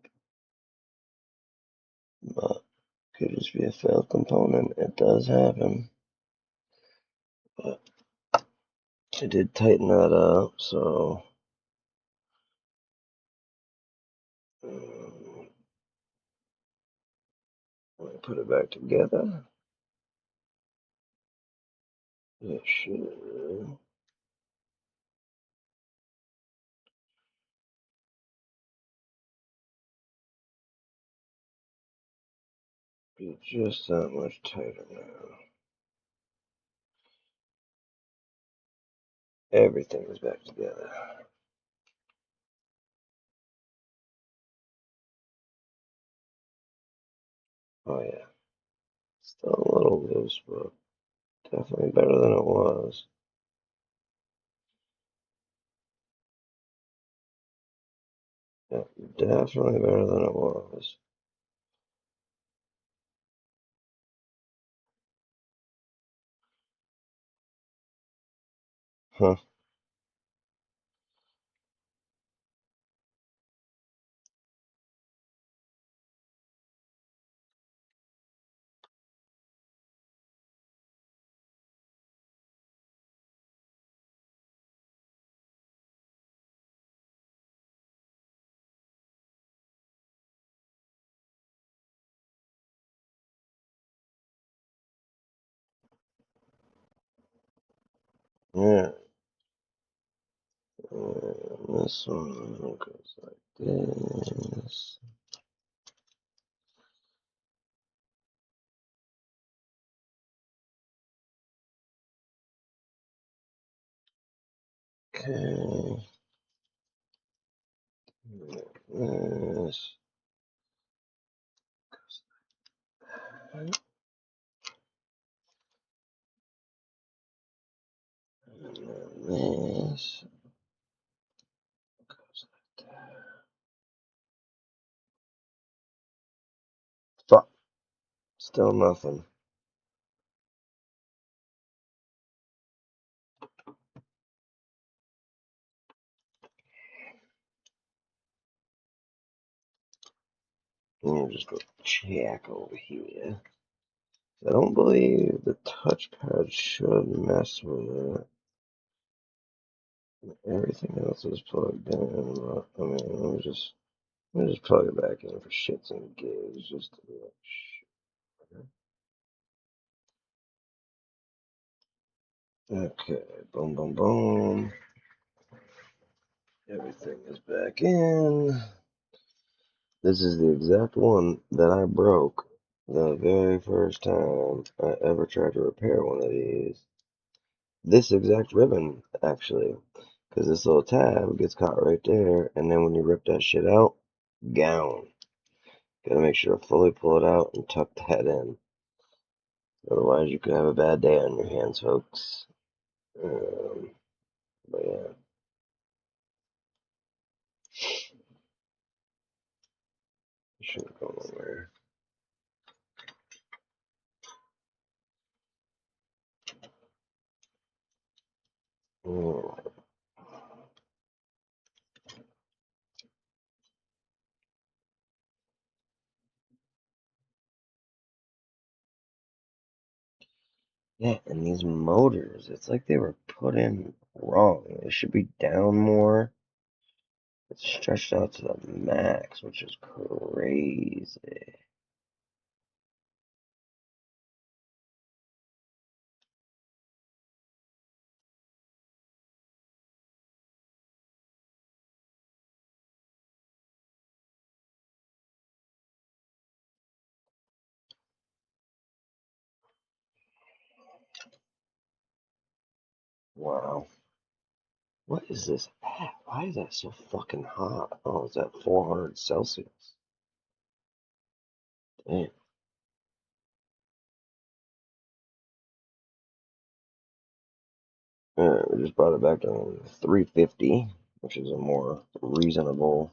But could just be a failed component. It does happen. But I did tighten that up, so when I put it back together, it should be just that much tighter now. Everything is back together. Oh yeah, still a little loose, but definitely better than it was. Yeah, definitely better than it was. Huh. Yeah. And this one goes like this. Okay. This. This. Fuck. Still nothing. Let me just go check over here. I don't believe the touchpad should mess with it. Everything else is plugged in. But, I mean, let me just plug it back in for shits and gigs, just to be like, okay, boom, boom, boom. Everything is back in. This is the exact one that I broke the very first time I ever tried to repair one of these. This exact ribbon, actually, because this little tab gets caught right there, and then when you rip that shit out, gone. Gotta make sure to fully pull it out and tuck that in. Otherwise, you could have a bad day on your hands, folks. But yeah. Shouldn't go nowhere. Oh. Yeah, and these motors, it's like they were put in wrong. They should be down more. It's stretched out to the max, which is crazy. Wow. What is this at? Why is that so fucking hot? Oh, it's at 400 Celsius. Damn. Alright, we just brought it back to 350, which is a more reasonable.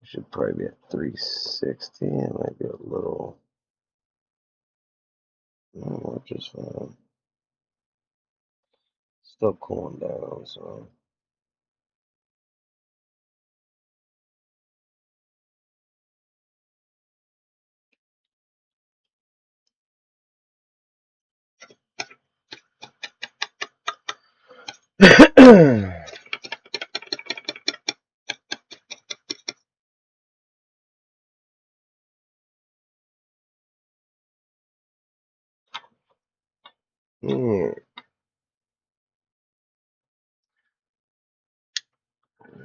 It should probably be at 360. It might be a little. No, just fine. Still cooling down, so.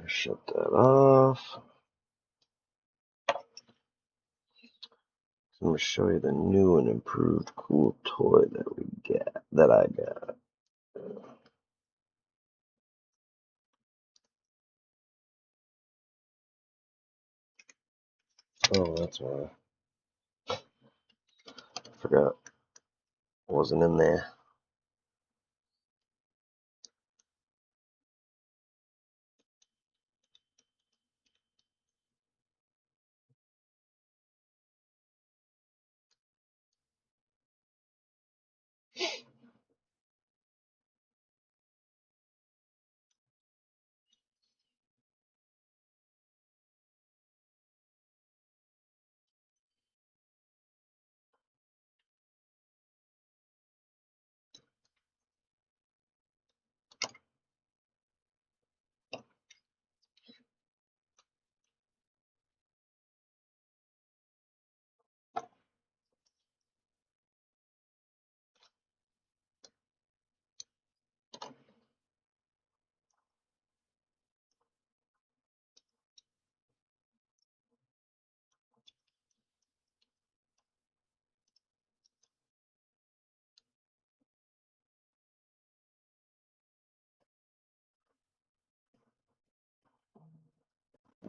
Shut that off. I'm gonna show you the new and improved cool toy that I got. Oh, that's why. I forgot. It wasn't in there.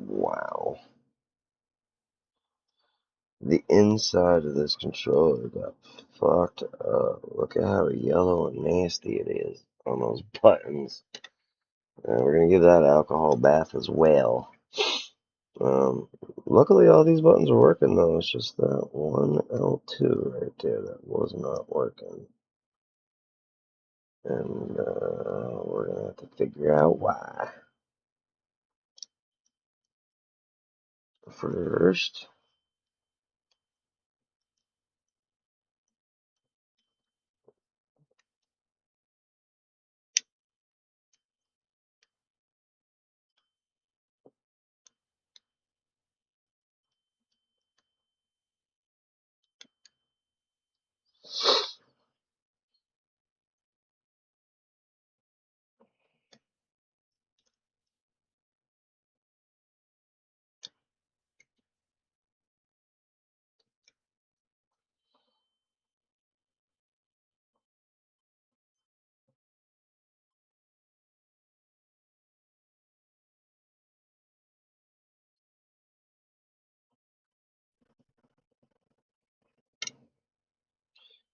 Wow. The inside of this controller got fucked up. Look at how yellow and nasty it is on those buttons. And we're gonna give that alcohol bath as well. Um, Luckily all these buttons are working though. It's just that one L2 right there that was not working. And we're gonna have to figure out why. First,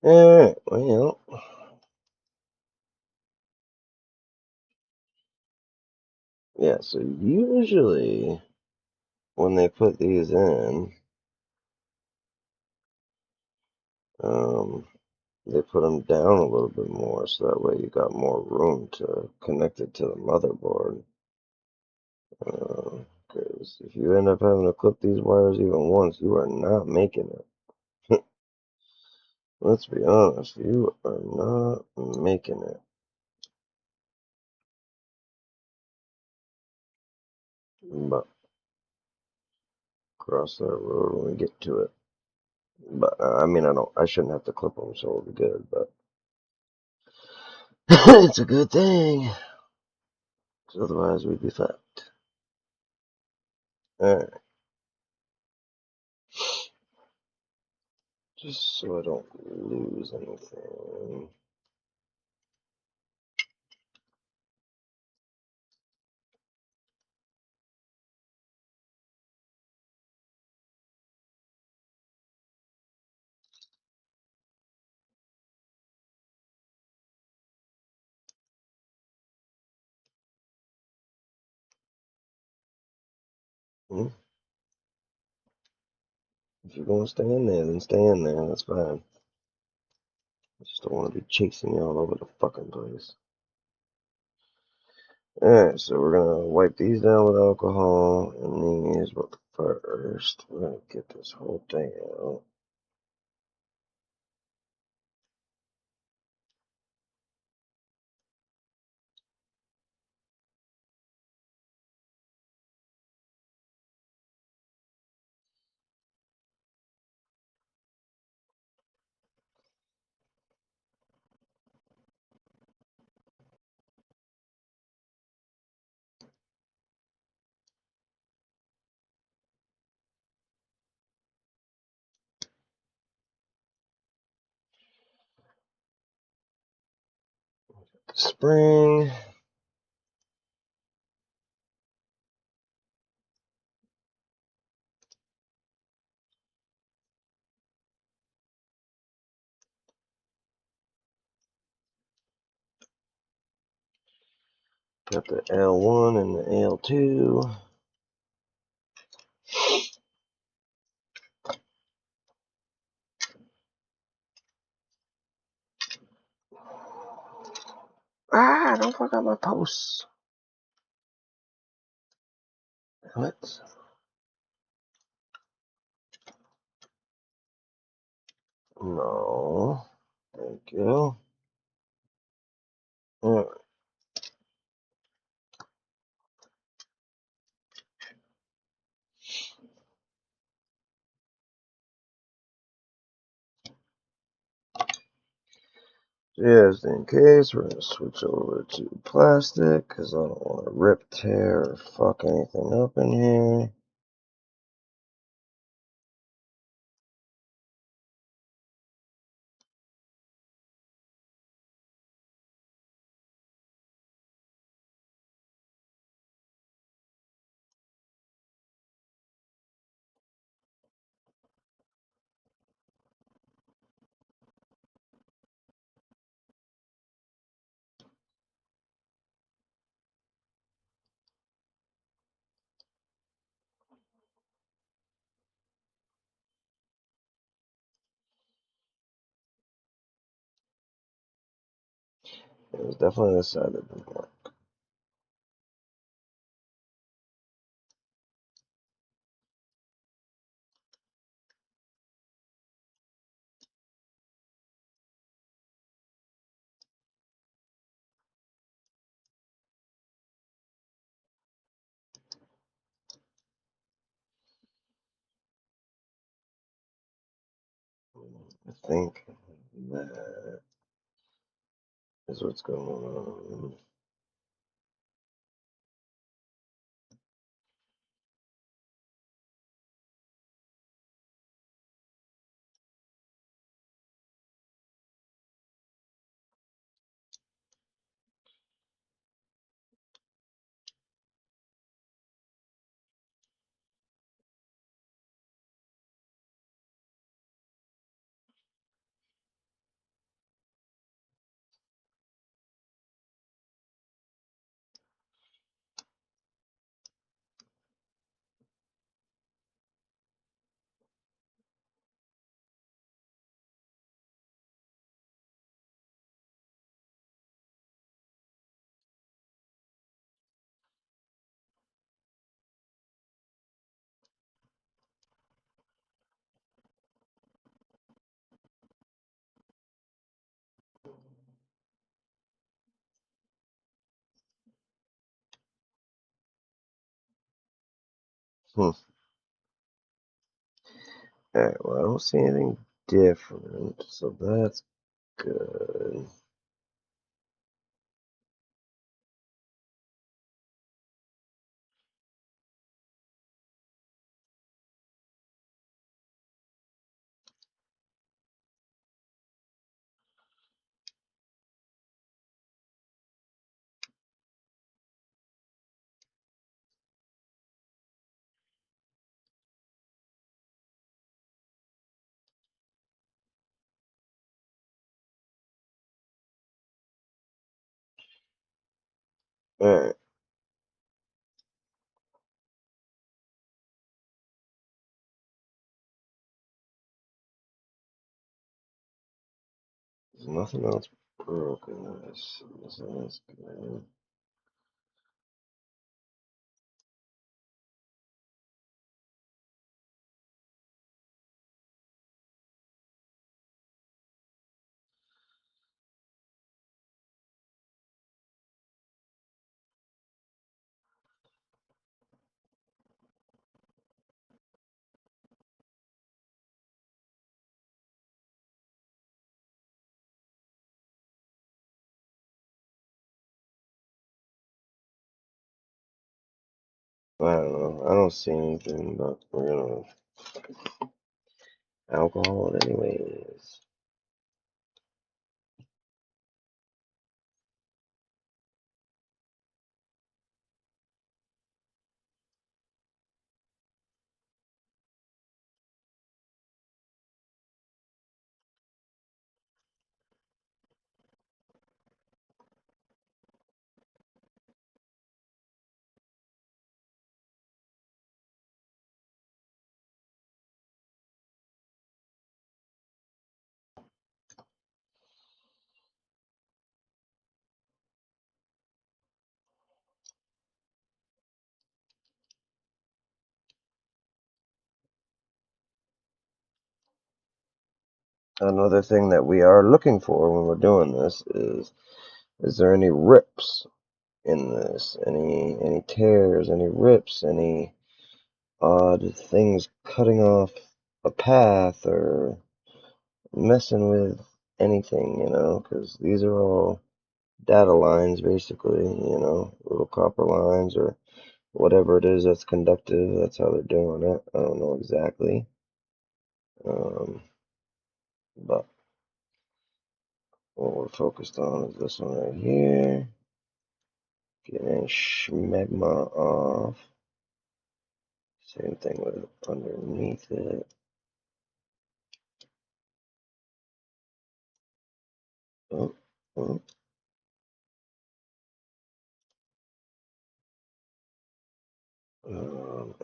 alright, well, yeah, so usually when they put these in, um, they put them down a little bit more so that way you got more room to connect it to the motherboard. Because if you end up having to clip these wires even once, you are not making it. Let's be honest, you are not making it. But cross that road when we get to it. But I mean, I shouldn't have to clip them, so it'll be good. But it's a good thing, because otherwise we'd be fucked. All right, just so I don't lose anything. Hmm? If you're gonna stay in there, then stay in there. That's fine. I just don't want to be chasing you all over the fucking place. Alright, so we're gonna wipe these down with alcohol and these, but first we're gonna get this whole thing out. Spring. Got the L1 and the L2. Ah, don't fuck up my posts. What? No. Thank you. Alright. Just in case, we're gonna switch over to plastic, because I don't want to rip, tear, or fuck anything up in here. It was definitely this side that didn't work. I think that is what's going on. Hmm. Alright, well, I don't see anything different, so that's good. Alright, there's nothing else broken. So that's good. I don't know. I don't see anything, but we're gonna alcohol it anyways. Another thing that we are looking for when we're doing this is there any rips in this? Any tears, any rips, any odd things cutting off a path or messing with anything, because these are all data lines basically, little copper lines or whatever it is that's conductive. That's how they're doing it. I don't know exactly. But what we're focused on is this one right here. Get any schmegma off. Same thing with underneath it. Oh, oh.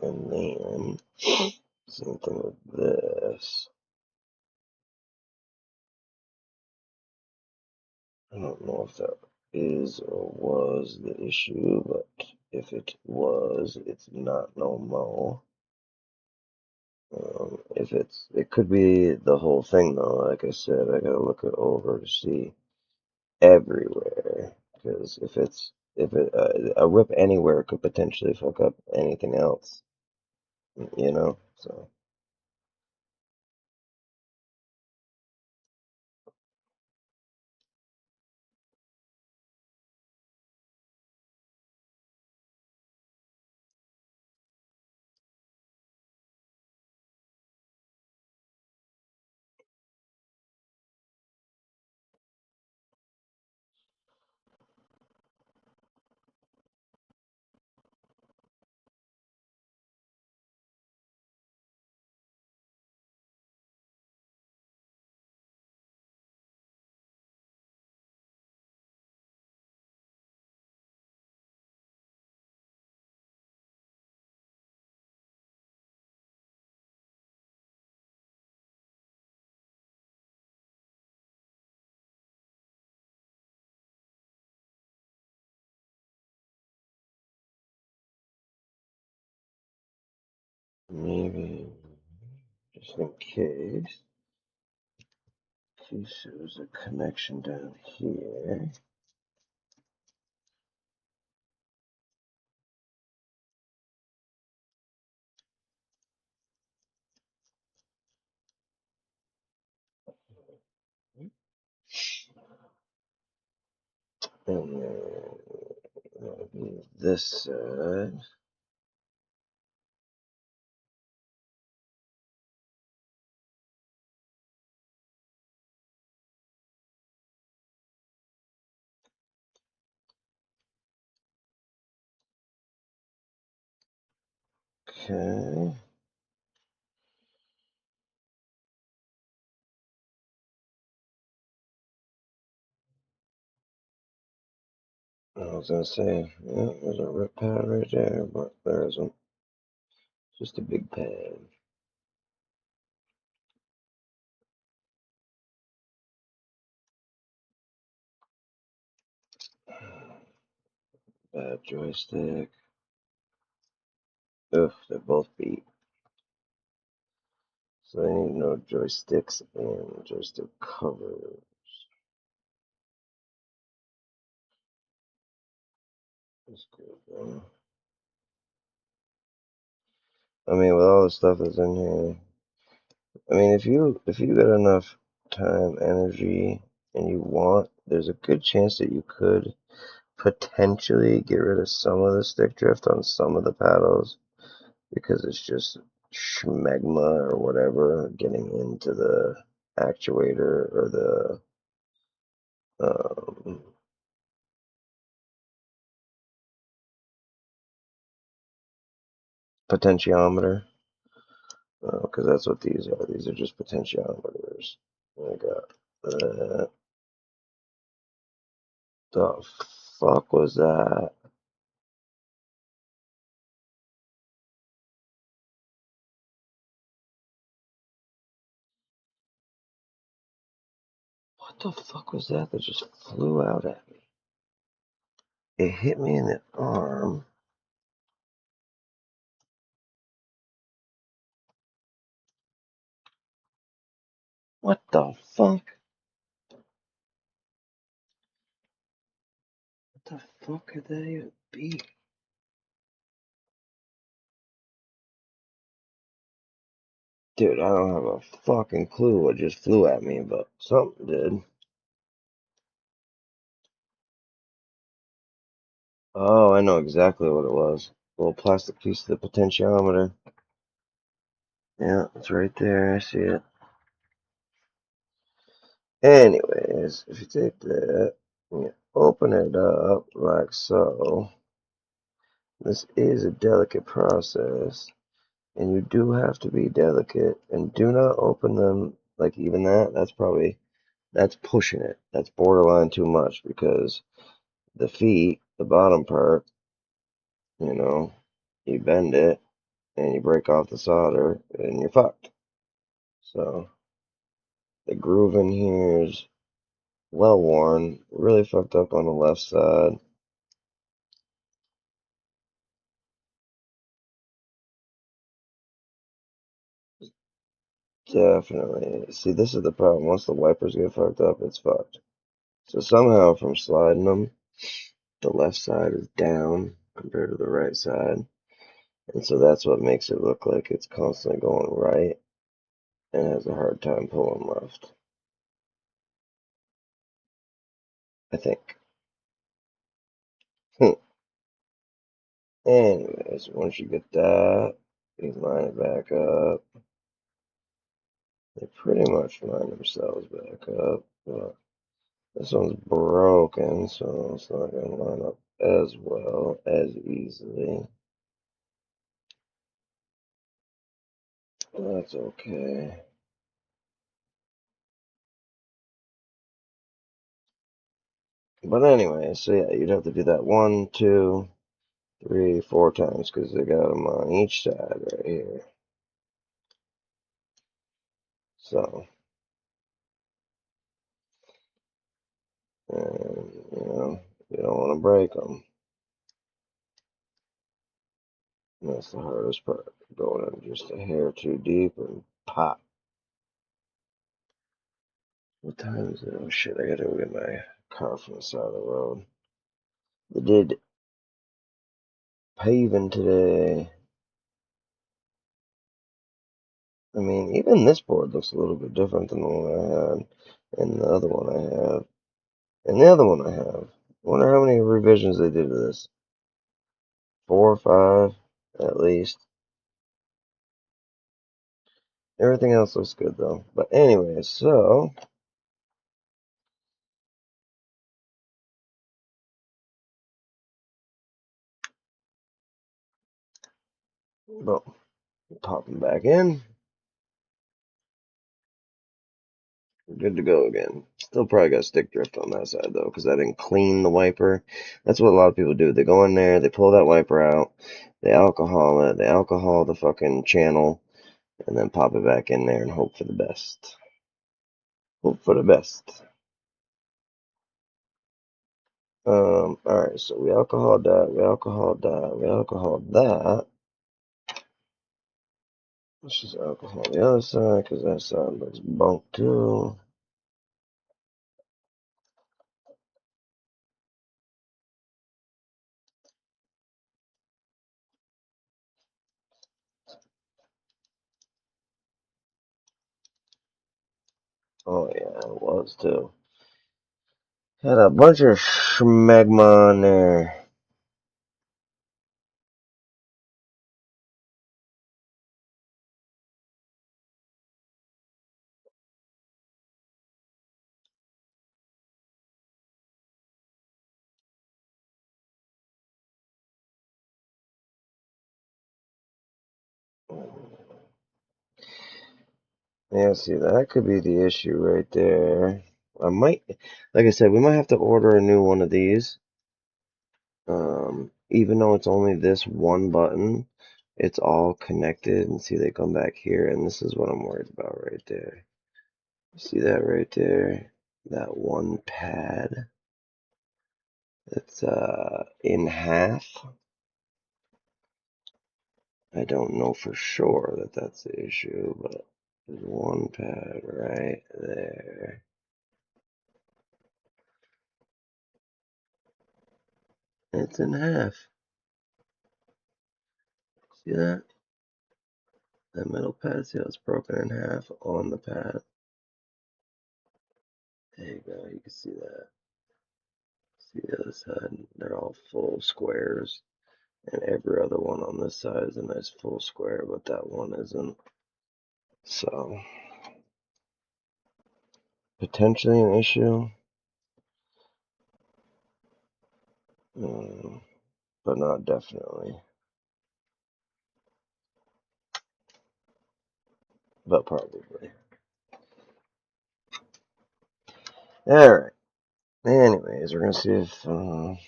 And then same thing with this. I don't know if that is or was the issue, but if it was, it's not no more. If it could be the whole thing though. Like I said, I gotta look it over to see everywhere. Because if it a rip anywhere could potentially fuck up anything else, you know. So maybe just in case, there's a connection down here. And then that'll be this side. Okay. I was gonna say, yeah, there's a rip pad right there, but there isn't. Just a big pad. Bad joystick. Ugh, they're both beat. So I need to know joysticks and joystick covers. That's good, though. I mean, with all the stuff that's in here, I mean, if you got enough time, energy, and you want, there's a good chance that you could potentially get rid of some of the stick drift on some of the paddles because it's just schmegma or whatever getting into the actuator or the um, potentiometer, because that's what these are. These are just potentiometers. I got that. The fuck was that? What the fuck was that that just flew out at me? It hit me in the arm. What the fuck? What the fuck could that even be? Dude, I don't have a fucking clue what just flew at me, but something did. Oh, I know exactly what it was. A little plastic piece of the potentiometer. Yeah, it's right there. I see it. Anyways, if you take that and you open it up like so, this is a delicate process, and you do have to be delicate, and do not open them like even that. That's pushing it. That's borderline too much because the feet, the bottom part, you know, you bend it and you break off the solder and you're fucked. So the groove in here is well worn, really fucked up on the left side. Definitely. See, this is the problem. Once the wipers get fucked up, it's fucked. So somehow from sliding them, the left side is down compared to the right side. And so that's what makes it look like it's constantly going right and has a hard time pulling left. I think. Anyways, once you get that, you line it back up. They pretty much line themselves back up. But this one's broken, so it's not going to line up as well, as easily. That's okay. But anyway, so yeah, you'd have to do that 1, 2, 3, 4 times because they got them on each side right here. So, and you don't want to break them. And that's the hardest part. Going in just a hair too deep and pop. What time is it? Oh shit, I gotta go get my car from the side of the road. They did paving today. I mean, even this board looks a little bit different than the one I had, and the other one I have, and the other one I have. I wonder how many revisions they did to this. 4 or 5, at least. Everything else looks good though. But anyway, so boom, pop them back in. Good to go again. Still probably got stick drift on that side though, because I didn't clean the wiper. That's what a lot of people do. They go in there, they pull that wiper out, they alcohol it, they alcohol the fucking channel, and then pop it back in there and hope for the best. Hope for the best. Alright, so we alcoholed that, we alcoholed that, we alcoholed that. Let's just alcohol the other side, because that side looks bunk too. Oh yeah, it was too. Had a bunch of schmegma on there. Yeah, see, that could be the issue right there. I might, like I said, we might have to order a new one of these. Even though it's only this one button, it's all connected. And see, they come back here, and this is what I'm worried about right there. See that right there? That one pad that's in half. I don't know for sure that that's the issue, but there's one pad right there. It's in half. See that? That middle pad, see how it's broken in half on the pad? There you go, you can see that. See the other side, they're all full squares. And every other one on this side is a nice full square, but that one isn't. So, potentially an issue, but not definitely. But probably. Alright. Anyways, we're gonna see if, should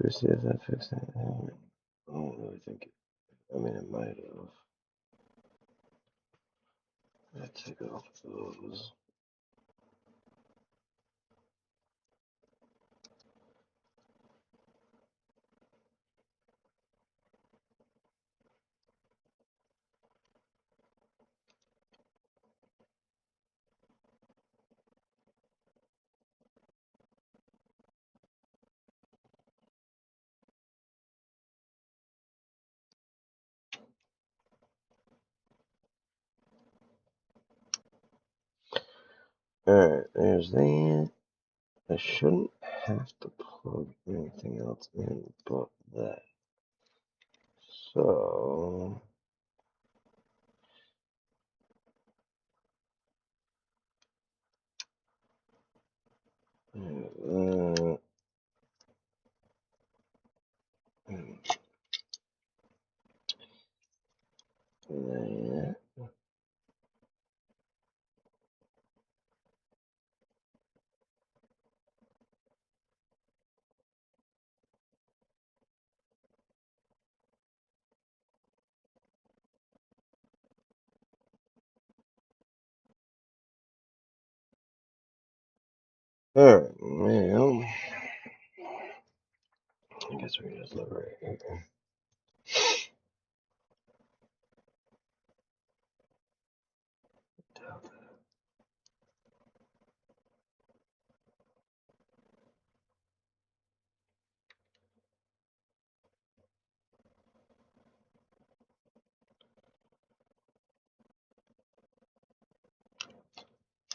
we see if that fixed it? I don't really think it, I mean, it might have. Let's take off those. Alright, there's that. I shouldn't have to plug anything else in but that. So, that. That. Alright, well, I guess we can just live right here.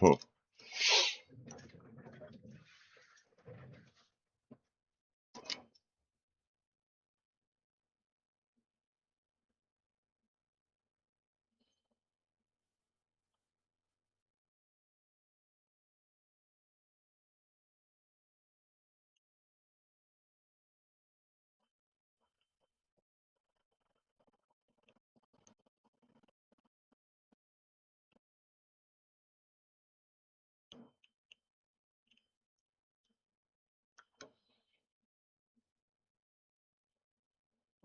Hmm.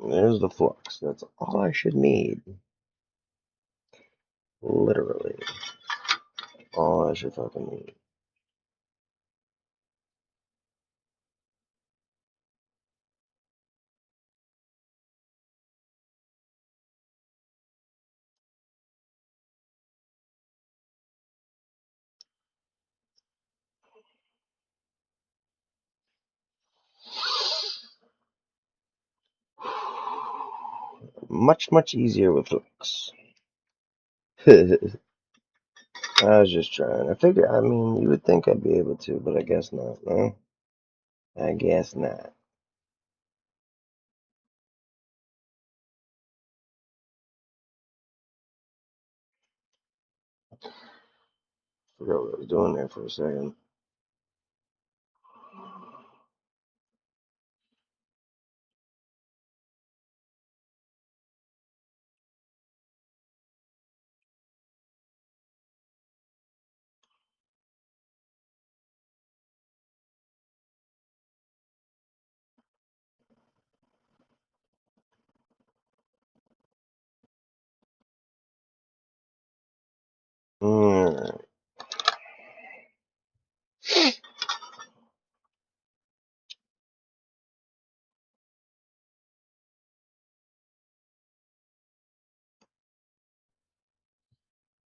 There's the flux. That's all I should need. Literally. All I should fucking need. Much, much easier with flux. I was just trying. I mean, you would think I'd be able to, but I guess not, no? I guess not. Forgot what I was doing there for a second. Alright.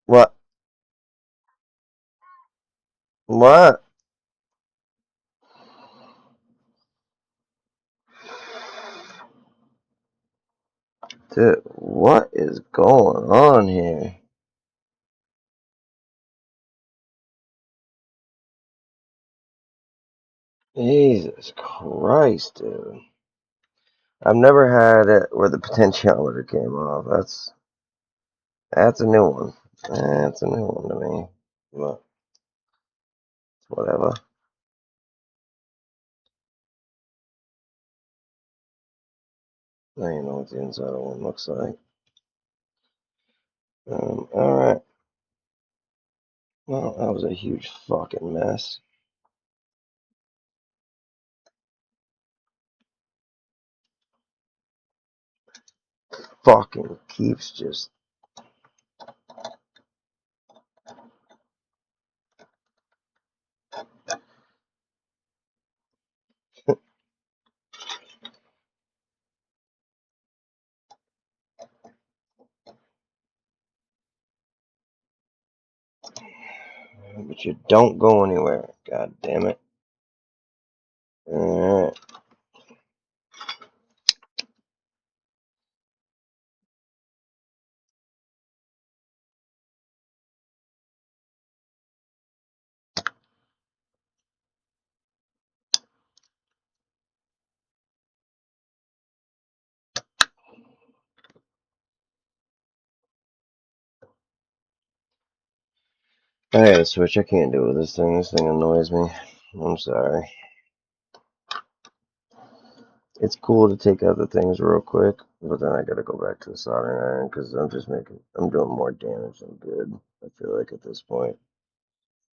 What? What? Dude, what is going on here? Jesus Christ, dude. I've never had it where the potentiometer came off. That's a new one. That's a new one to me. But whatever. Now you know what the inside of one looks like. Alright. Well, that was a huge fucking mess. Fucking keeps just. But you don't go anywhere. God damn it. Alright. I gotta switch. I can't do it with this thing. This thing annoys me. I'm sorry. It's cool to take out the things real quick, but then I gotta go back to the soldering iron because I'm doing more damage than good. I feel like at this point.